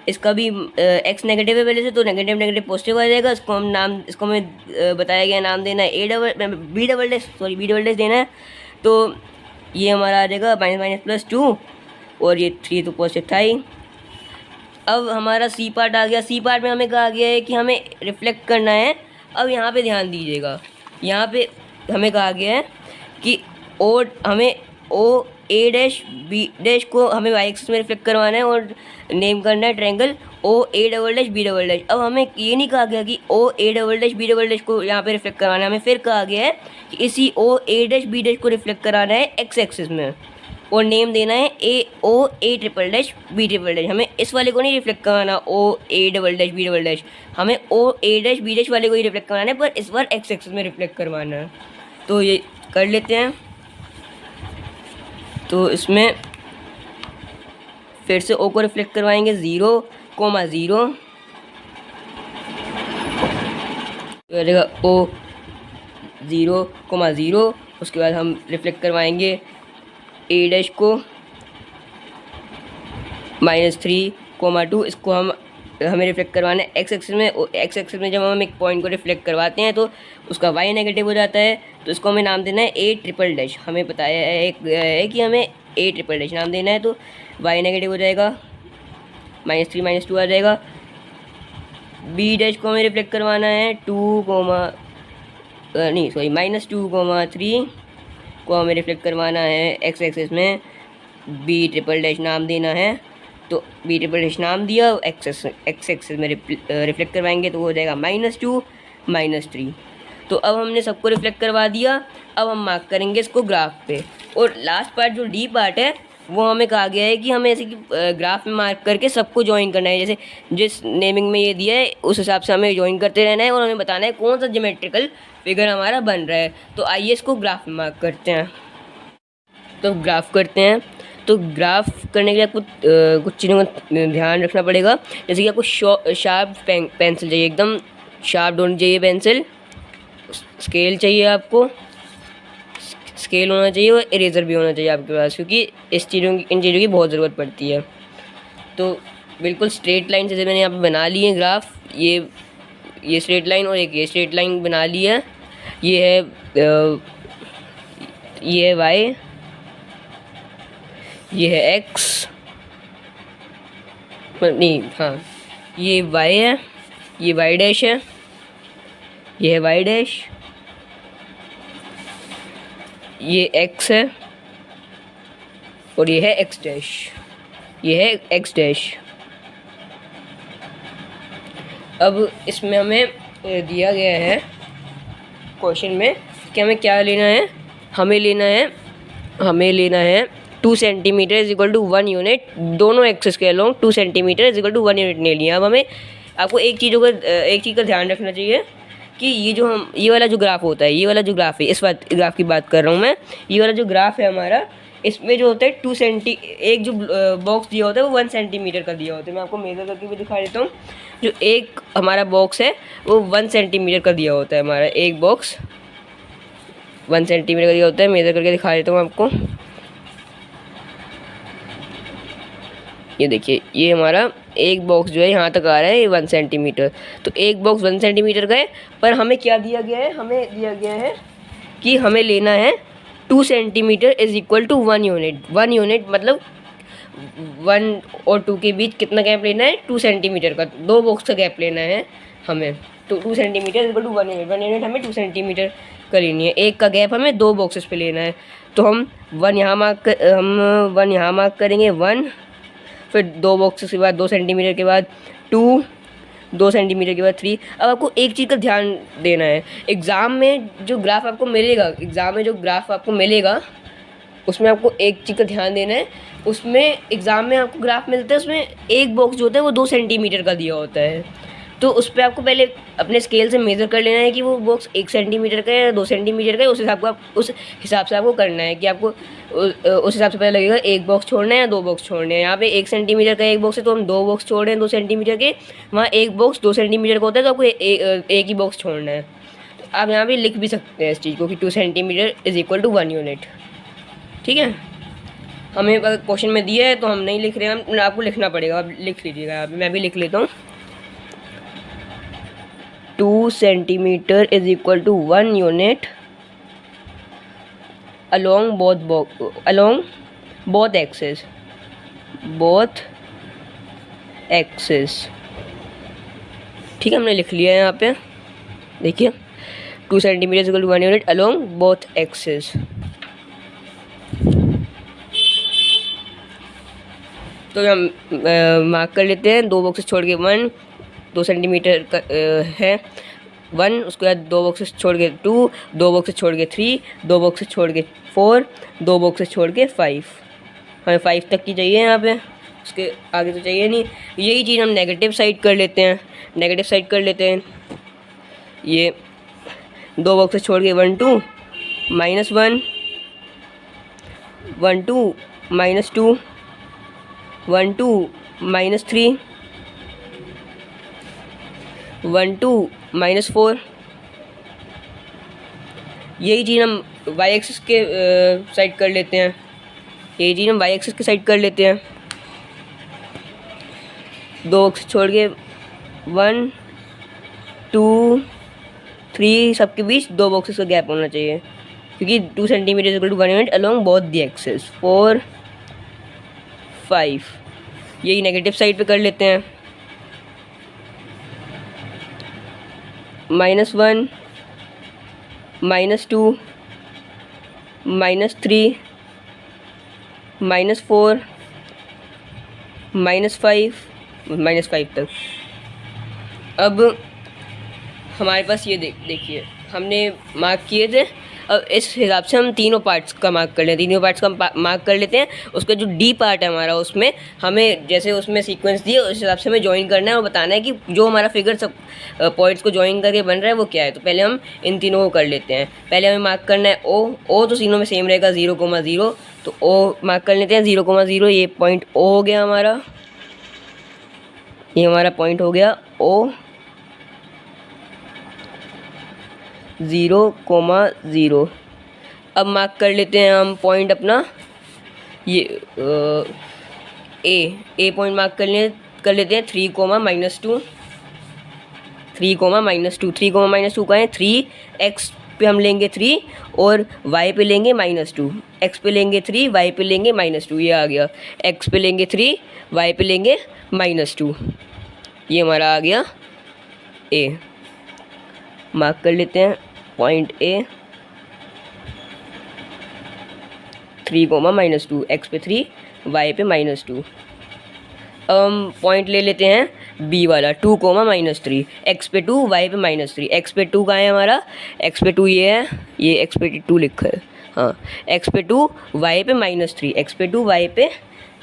इसका भी एक्स नेगेटिव है पहले से, तो नेगेटिव नेगेटिव पॉजिटिव आ जाएगा। इसको हमें बताया गया नाम देना है बी डबल डैश देना है। तो ये हमारा आ जाएगा -+2 और ये 3 तो पॉजिटिव था ही। अब हमारा सी पार्ट आ गया। सी पार्ट में हमें कहा गया है कि हमें रिफ्लेक्ट करना है। अब यहाँ पे ध्यान दीजिएगा, यहाँ पे हमें कहा गया है कि हमें O A dash B dash को हमें वाई एक्सिस में रिफ्लेक्ट करवाना है और नेम करना है triangle O A double dash B double dash. अब हमें ये नहीं कहा गया कि O A double dash B double dash को यहाँ पे रिफ्लेक्ट करवाना है, हमें फिर कहा गया है कि इसी O A dash B dash को रिफ्लेक्ट कराना है एक्स एक्सिस में और नेम देना है O A triple dash B triple dash. हमें इस वाले को नहीं रिफ्लेक्ट करवाना O A double dash B double dash, हमें O A dash B dash वाले को ही रिफ्लेक्ट करवाना है, पर इस बार एक्स एक्सिस में रिफ्लेक्ट करवाना है। तो ये कर लेते हैं। तो इसमें फिर से ओ को रिफ्लेक्ट करवाएंगे 0,0 रहेगा ओ 0,0। उसके बाद हम रिफ्लेक्ट करवाएंगे ए डैश को -3,2। इसको हमें रिफ्लेक्ट करवाना है एक्स एक्सिस में। एक्स एक्सिस में जब हम एक पॉइंट को रिफ्लेक्ट करवाते हैं तो उसका वाई नेगेटिव हो जाता है, तो इसको हमें नाम देना है ए ट्रिपल डैश। हमें बताया है कि हमें ए ट्रिपल डैश नाम देना है, तो वाई नेगेटिव हो जाएगा, -3 -2 आ जाएगा। बी डैश को हमें रिफ्लेक्ट करवाना है -2,3 को हमें रिफ्लेक्ट करवाना है एक्स एक्सिस में। बी ट्रिपल डैश नाम देना है, तो बी ट्रिपल डैश नाम दिया, एक्स एक्सिस में रिफ्लेक्ट करवाएंगे तो हो जाएगा -2 -3। तो अब हमने सबको रिफ्लेक्ट करवा दिया। अब हम मार्क करेंगे इसको ग्राफ पे। और लास्ट पार्ट जो डी पार्ट है वो हमें कहा गया है कि हमें ऐसे कि ग्राफ में मार्क करके सबको ज्वाइन करना है। जैसे जिस नेमिंग में ये दिया है उस हिसाब से हमें ज्वाइन करते रहना है और हमें बताना है कौन सा ज्योमेट्रिकल फिगर हमारा बन रहा है। तो आइए इसको ग्राफ में मार्क करते हैं। तो ग्राफ करते हैं। तो ग्राफ करने के लिए आपको कुछ चीज़ों का ध्यान रखना पड़ेगा। जैसे कि आपको शार्प पेंसिल चाहिए, एकदम शार्प होनी चाहिए पेंसिल। स्केल चाहिए, आपको स्केल होना चाहिए और इरेज़र भी होना चाहिए आपके पास, क्योंकि इन चीज़ों की बहुत ज़रूरत पड़ती है। तो बिल्कुल स्ट्रेट लाइन जैसे मैंने यहाँ पे बना ली है ग्राफ, ये स्ट्रेट लाइन और एक ये स्ट्रेट लाइन बना ली है। ये है वाई, ये है एक्स, नहीं हाँ, ये वाई है, ये वाई डैश है, ये है वाई डैश, ये एक्स है और ये है एक्स डैश, ये है एक्स डैश। अब इसमें हमें दिया गया है क्वेश्चन में कि हमें क्या लेना है। हमें लेना है 2 centimetre is equal to 1 unit, दोनों एक्सिस के along 2 centimetre is equal to 1 unit ले लिया। अब हमें आपको एक चीज़ का ध्यान रखना चाहिए कि ये वाला जो ग्राफ होता है, ये वाला जो ग्राफ है, इस ग्राफ की बात कर रहा हूँ मैं। ये वाला जो ग्राफ है हमारा, इसमें जो होता है एक जो बॉक्स दिया होता है वो 1 सेंटीमीटर का दिया होता है। मैं आपको मेज़र करके भी दिखा देता हूँ। जो एक हमारा बॉक्स है वो 1 सेंटीमीटर का दिया होता है। हमारा एक बॉक्स 1 सेंटीमीटर का दिया होता है। मेज़र करके दिखा देता हूँ आपको। ये देखिए, ये हमारा एक बॉक्स जो है यहाँ तक आ रहा है, ये 1 सेंटीमीटर। तो एक बॉक्स 1 सेंटीमीटर का है, पर हमें क्या दिया गया है? हमें दिया गया है कि हमें लेना है 2 centimetre is equal to 1 unit. 1 unit मतलब 1 और 2 के बीच कितना गैप लेना है? 2 सेंटीमीटर का। 2 बॉक्स का गैप लेना है हमें। तो 2 centimetre is equal to 1 unit. 1 unit हमें 2 सेंटीमीटर का लेनी है। एक का गैप हमें 2 बॉक्सेस पे लेना है। तो हम 1 यहाँ मार्क करेंगे 1, फिर 2 बॉक्सेस के बाद 2 सेंटीमीटर के बाद 2, 2 सेंटीमीटर के बाद 3। अब आपको एक चीज़ का ध्यान देना है। एग्ज़ाम में जो ग्राफ आपको मिलेगा, उसमें आपको एक चीज़ का ध्यान देना है। उसमें एग्ज़ाम में आपको ग्राफ मिलता है, उसमें एक बॉक्स जो होता है वो 2 सेंटीमीटर का दिया होता है। तो उस पर आपको पहले अपने स्केल से मेज़र कर लेना है कि वो बॉक्स 1 सेंटीमीटर का है या 2 सेंटीमीटर का है। उस हिसाब से आपको करना है कि आपको उस हिसाब से पता लगेगा 1 बॉक्स छोड़ना है या 2 बॉक्स छोड़ने हैं। यहाँ पे 1 सेंटीमीटर का 1 बॉक्स है तो हम 2 बॉक्स छोड़ रहे हैं 2 सेंटीमीटर के। वहाँ 1 बॉक्स 2 सेंटीमीटर का होता है तो आपको एक ही बॉक्स छोड़ना है। तो आप यहाँ पे लिख भी सकते हैं इस चीज़ को कि 2 centimetre is equal to 1 unit. ठीक है, हमें अगर क्वेश्चन में दिया है तो हम नहीं लिख रहे हैं, हम आपको लिखना पड़ेगा। आप लिख लीजिएगा, यहाँ पे मैं भी लिख लेता हूँ। 2 centimetre is equal to 1 unit along both axes ठीक है, हमने लिख लिया है यहाँ पे। देखिए 2 centimetre is equal to 1 unit along both axes। तो हम मार्क कर लेते हैं। 2 बॉक्सेस छोड़ के 1, 2 सेंटीमीटर का है 1, उसके बाद 2 बॉक्सेस छोड़ के 2, 2 बॉक्सेस छोड़ के 3, 2 बॉक्सेस छोड़ के 4, 2 बॉक्सेस छोड़ के 5। हमें 5 तक की चाहिए यहाँ पे, उसके आगे तो चाहिए नहीं। यही चीज़ हम नेगेटिव साइड कर लेते हैं। नेगेटिव साइड कर लेते हैं, ये 2 बॉक्सेस छोड़ के 1 2 -1, 1 2 -2, 1 2 -3, 1 2 -4। यही चीज़ हम वाई एक्सिस के साइड कर लेते हैं। यही चीज़ हम वाई एक्सिस के साइड कर लेते हैं। 2 बॉक्स छोड़ के 1 2 3 सबके बीच 2 बॉक्सेस का गैप होना चाहिए, क्योंकि 2 centimetre equal to 1 unit along both the axes. 4 5 यही नेगेटिव साइड पे कर लेते हैं। -1 -2 -3 -4 -5 तक। अब हमारे पास ये देखिए हमने मार्क किए थे। अब इस हिसाब से हम तीनों पार्ट्स का मार्क कर लेते हैं। तीनों पार्ट्स का मार्क कर लेते हैं। उसका जो डी पार्ट है हमारा, उसमें हमें जैसे उसमें सीक्वेंस दिए उस हिसाब से हमें ज्वाइन करना है और बताना है कि जो हमारा फिगर सब पॉइंट्स को ज्वाइन करके बन रहा है वो क्या है। तो पहले हम इन तीनों को कर लेते हैं। पहले हमें मार्क करना है ओ तो तीनों में सेम रहेगा 0,0। तो ओ मार्क कर लेते हैं 0,0। ये पॉइंट ओ हो गया हमारा, ये हमारा पॉइंट हो गया ओ 0,0। अब मार्क कर लेते हैं हम पॉइंट अपना, ये ए पॉइंट मार्क कर लेते हैं 3, -2। 3, -2 3, -2 का है 3। एक्स पे हम लेंगे 3 और वाई पे लेंगे -2। एक्स पे लेंगे 3, वाई पे लेंगे -2। ये आ गया। एक्स पे लेंगे 3, वाई पे लेंगे -2। ये हमारा आ गया ए। मार्क कर लेते हैं पॉइंट ए 3, -2। एक्स पे 3, वाई पे -2। अब हम पॉइंट ले लेते हैं बी वाला 2, -3। एक्स पे 2, वाई पे -3। एक्स पे 2 कहाँ है हमारा? एक्स पे 2 ये है, ये एक्स पे 2 लिखा है। हाँ, एक्स पे 2, वाई पे -3। एक्स पे 2, वाई पे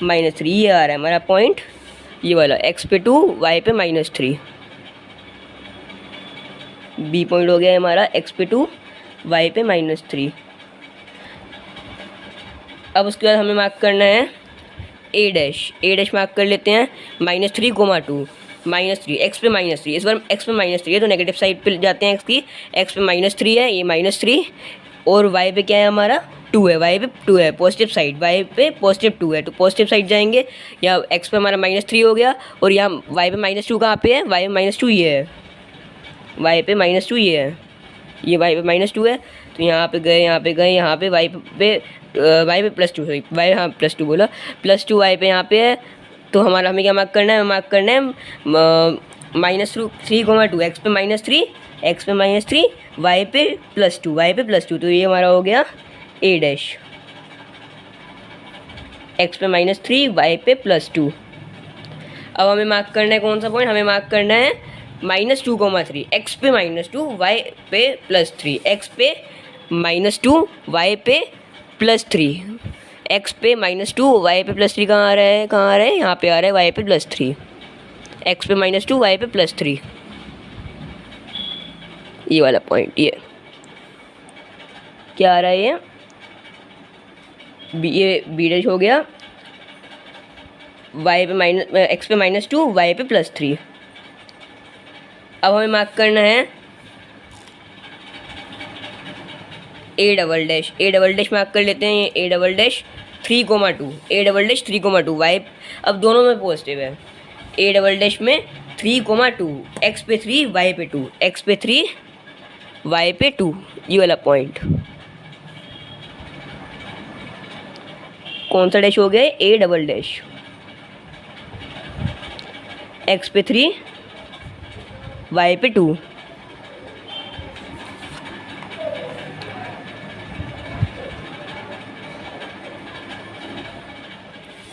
-3। ये आ रहा है हमारा पॉइंट, ये वाला एक्स पे 2, वाई पे -3। बी पॉइंट हो गया हमारा एक्स पे 2, वाई पे -3। अब उसके बाद हमें मार्क करना है ए डैश मार्क कर लेते हैं -3, -2 -3। एक्स पे -3, इस बार एक्स पे -3 है तो नेगेटिव साइड पे जाते हैं एक्स की। एक्स पे -3 है, ये -3 और वाई पे क्या है हमारा 2 है। वाई पे 2 है, पॉजिटिव साइड। वाई पे पॉजिटिव 2 है तो पॉजिटिव साइड जाएंगे। या एक्स पे हमारा -3 हो गया और यहाँ वाई पे -2 कहाँ पे है? वाई पे -2 ये है, वाई पे -2 ये है, ये वाई पे -2 है। तो यहाँ पे गए, यहाँ पे वाई पे +2, सॉरी वाई, हाँ +2 बोला, +2 वाई पे यहाँ पे है। तो हमें क्या मार्क करना है? मार्क करना है -3,2। एक्स पे -3, एक्स पे -3, वाई पे +2, वाई पे +2। तो ये हमारा हो गया ए डैश। एक्स पे -3, वाई पे +2। अब हमें मार्क करना है कौन सा पॉइंट? हमें मार्क करना है -2,3। एक्स पे -2, वाई पे +3। एक्स पे -2, वाई पे +3। एक्स पे -2, वाई पे +3 कहाँ आ रहा है? यहाँ पे आ रहा है वाई पे +3। एक्स पे -2, वाई पे +3। ये वाला पॉइंट, ये क्या आ रहा है, ये बी डैश हो गया, वाई पे माइनस, एक्स पे -2, वाई पे +3। अब हमें मार्क करना है ए डबल डैश मार्क कर लेते हैं। ये A double dash 3,2, A double dash 3,2, y अब दोनों में पॉजिटिव है। ए डबल डैश में 3,2, एक्स पे 3 वाई पे 2, एक्स पे 3 वाई पे 2, ये वाला पॉइंट कौन सा डैश हो गया, ए डबल डैश, एक्स पे 3 वाई पे 2।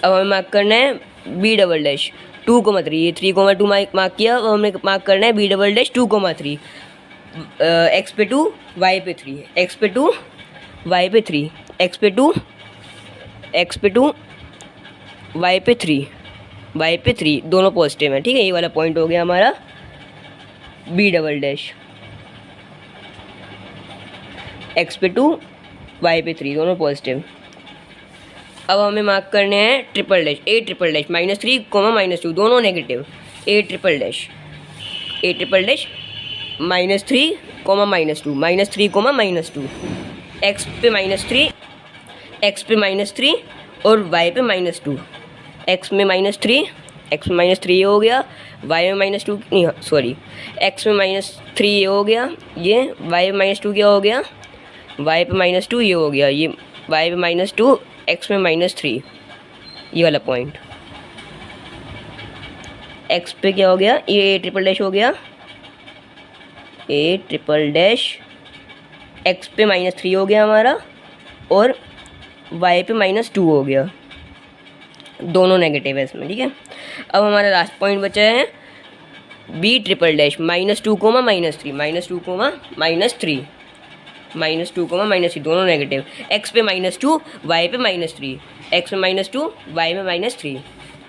अब हमें मार्क करना है बी डबल डैश 2,3, ये 3,2 मार्क किया। अब हमें मार्क करना है बी डबल डैश 2,3, एक्स पे 2 वाई पे 3, एक्स पे 2 वाई पे 3, एक्स पे 2 वाई पे 3, वाई पे 3, दोनों पॉजिटिव हैं। ठीक है, ये वाला पॉइंट हो गया हमारा बी डबल डैश, एक्स पे 2 वाई पे 3, दोनों पॉजिटिव। अब हमें मार्क करने हैं triple dash, A triple dash -3, -2, दोनों नेगेटिव, ए ट्रिपल डैश -3, -2, एक्स पे -3, एक्स पे -3 और वाई पे -2, एक्स में -3, एक्स में -3 ये हो गया, वाई में -2 नहीं, सॉरी, एक्स में -3 ये हो गया, ये वाई में -2 क्या हो गया, वाई पे -2 ये हो गया, ये वाई पे -2, एक्स में -3, ये वाला पॉइंट। एक्स पे क्या हो गया, ये ए ट्रिपल डैश हो गया, ए ट्रिपल डैश, एक्स पे -3 हो गया हमारा, और वाई पे -2 हो गया, दोनों नेगेटिव है इसमें। ठीक है, अब हमारा लास्ट पॉइंट बचा है बी ट्रिपल डैश -2, -3, दोनों नेगेटिव, एक्स पे -2 वाई पे -3, एक्स में -2 वाई में -3,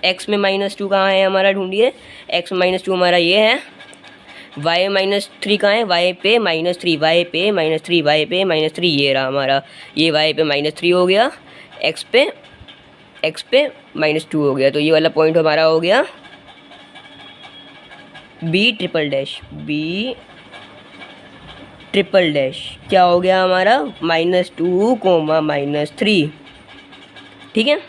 एक्स में -2 कहाँ है हमारा, ढूंढिए, एक्स में -2 हमारा ये है, वाई में -3 कहाँ है, वाई पे -3, वाई पे -3, वाई पे -3, ये रहा हमारा, ये वाई पे -3 हो गया, एक्स पे -2 हो गया। तो ये वाला पॉइंट हमारा हो गया B triple dash, B triple dash क्या हो गया हमारा, -2, -3। ठीक है,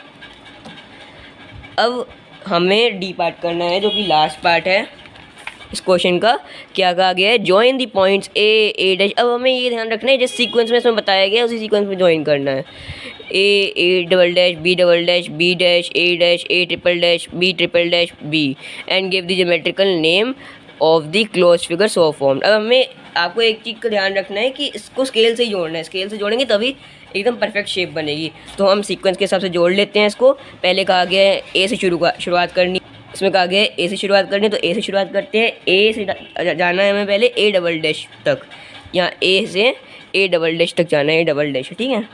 अब हमें डी पार्ट करना है, जो कि लास्ट पार्ट है इस क्वेश्चन का। क्या कहा गया है, join the points A dash. अब हमें ये ध्यान रखना है, जिस सीक्वेंस में इसमें बताया गया उसी सीक्वेंस में ज्वाइन करना है। A double dash, B double dash, B dash, A triple dash, B, and give the geometrical name of the close figure so form. अब हमें आपको एक चीज़ का ध्यान रखना है कि इसको स्केल से ही जोड़ना है, स्केल से जोड़ेंगे तभी एकदम परफेक्ट शेप बनेगी। तो हम सीक्वेंस के हिसाब से जोड़ लेते हैं इसको। पहले कहा गया है ए से शुरुआत करनी, इसमें कहा गया है ए से शुरुआत करनी, तो ए से शुरुआत करते हैं। ए से जाना है हमें पहले ए डबल डैश तक, यहाँ ए से ए डबल डैश तक जाना है, ए डबल डैश, ठीक है,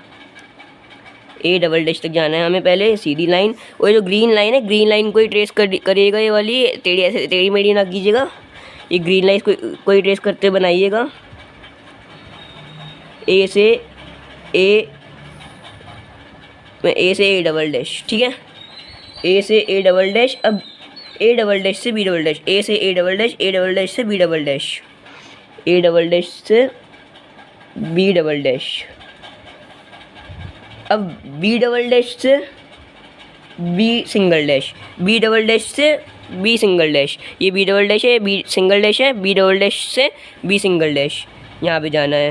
ए डबल डैश तक जाना है हमें पहले, सीधी लाइन। और जो ग्रीन लाइन है, ग्रीन लाइन को ही ट्रेस करिएगा, ये वाली टेढ़ी, ऐसे टेढ़ी मेढ़ी ना कीजिएगा, ये ग्रीन लाइन कोई ट्रेस करते बनाइएगा, ए से ए डबल डैश, ठीक है, ए से ए डबल डैश। अब ए डबल डैश से बी डबल डैश, ए से A double dash, A double dash से B double dash, A double dash से बी डबल डैश। अब बी डबल डैश से B single dash, B double dash से B single dash, ये B double dash है, B single dash है, B double dash से B single dash, यहाँ पे जाना है।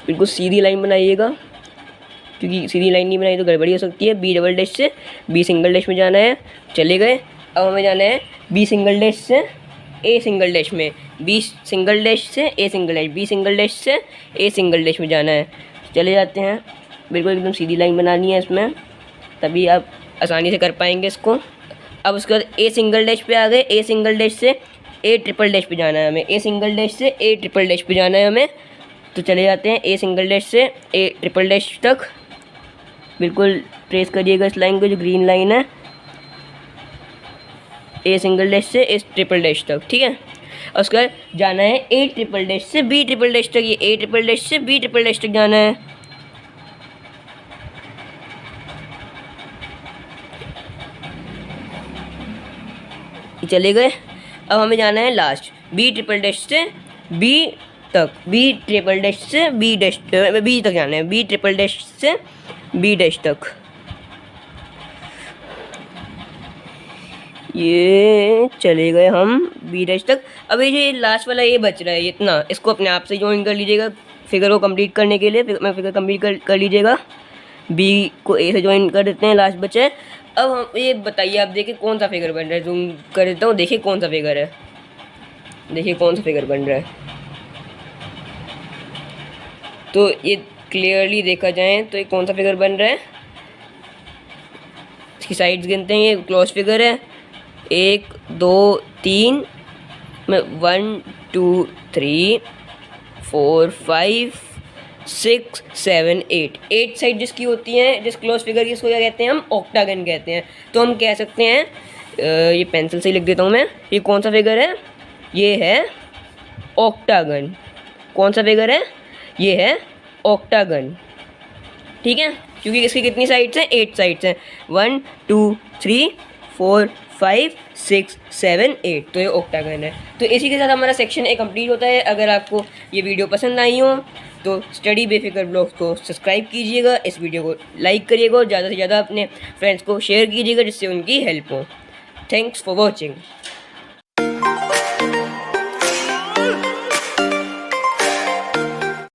बिल्कुल सीधी लाइन बनाइएगा, क्योंकि सीधी लाइन नहीं बनाई तो गड़बड़ी हो सकती है। बी डबल डैश से बी सिंगल डैश में जाना है, चले गए। अब हमें जाना है बी सिंगल डैश से ए सिंगल डैश में, बी सिंगल डैश से A single dash, B single dash से ए सिंगल डैश में जाना है, चले जाते हैं। बिल्कुल एकदम सीधी लाइन बनानी है इसमें, तभी आप आसानी से कर पाएंगे इसको। अब उसके बाद ए सिंगल डैश पे आ गए, ए सिंगल डैश से ए ट्रिपल डैश पे जाना है हमें, ए सिंगल डैश से ए ट्रिपल डैश पे जाना है हमें, तो चले जाते हैं ए सिंगल डैश से ए ट्रिपल डैश तक। बिल्कुल ट्रेस करिएगा इस लाइन को, जो ग्रीन लाइन है, ए सिंगल डैश से ए ट्रिपल डैश तक, ठीक है। और उसके बाद जाना है ए ट्रिपल डैश से बी ट्रिपल डैश तक, ये ए ट्रिपल डैश से बी ट्रिपल डैश तक जाना है। ये चले गए। अब हमें जाना है लास्ट बी ट्रिपल डैश से बी तक, बी ट्रिपल डैश से बी डैश बी तक जाना है, बी ट्रिपल डैश से बी डैश तक। ये चले गए हम बी डैश तक। अब ये लास्ट वाला ये बच रहा है इतना, इसको अपने आप से ज्वाइन कर लीजिएगा फिगर को कंप्लीट करने के लिए। मैं फिगर कंप्लीट कर लीजिएगा। बी को ए से ज्वाइन कर देते हैं, लास्ट बचा है। अब हम ये बताइए, आप देखिए कौन सा फिगर बन रहा है, जूम कर देता हूँ, देखिए कौन सा फिगर है, देखिए कौन सा फिगर बन रहा है। तो ये क्लियरली देखा जाए तो ये कौन सा फिगर बन रहा है, इसकी साइड्स गिनते हैं। ये क्लोज फिगर है, 1 2 3 में 1 2 3 4 5 6 7 8 साइड जिसकी होती हैं, जिस क्लोज फिगर की, इसको क्या कहते हैं हम, ऑक्टागन कहते हैं। तो हम कह सकते हैं, ये पेंसिल से ही लिख देता हूँ मैं, ये कौन सा फिगर है, ये है ऑक्टागन। कौन सा फिगर है, ये है ऑक्टागन, ठीक है। क्योंकि इसकी कितनी साइड्स हैं, 8 साइड्स हैं, 1 2 3 4 5 6 7 8, तो ये ऑक्टागन है। तो इसी के साथ हमारा सेक्शन ए कंप्लीट होता है। अगर आपको ये वीडियो पसंद आई हो तो स्टडी बेफिकर ब्लॉग्स को सब्सक्राइब कीजिएगा, इस वीडियो को लाइक करिएगा और ज़्यादा से ज़्यादा अपने फ्रेंड्स को शेयर कीजिएगा जिससे उनकी हेल्प हो। Thanks for watching.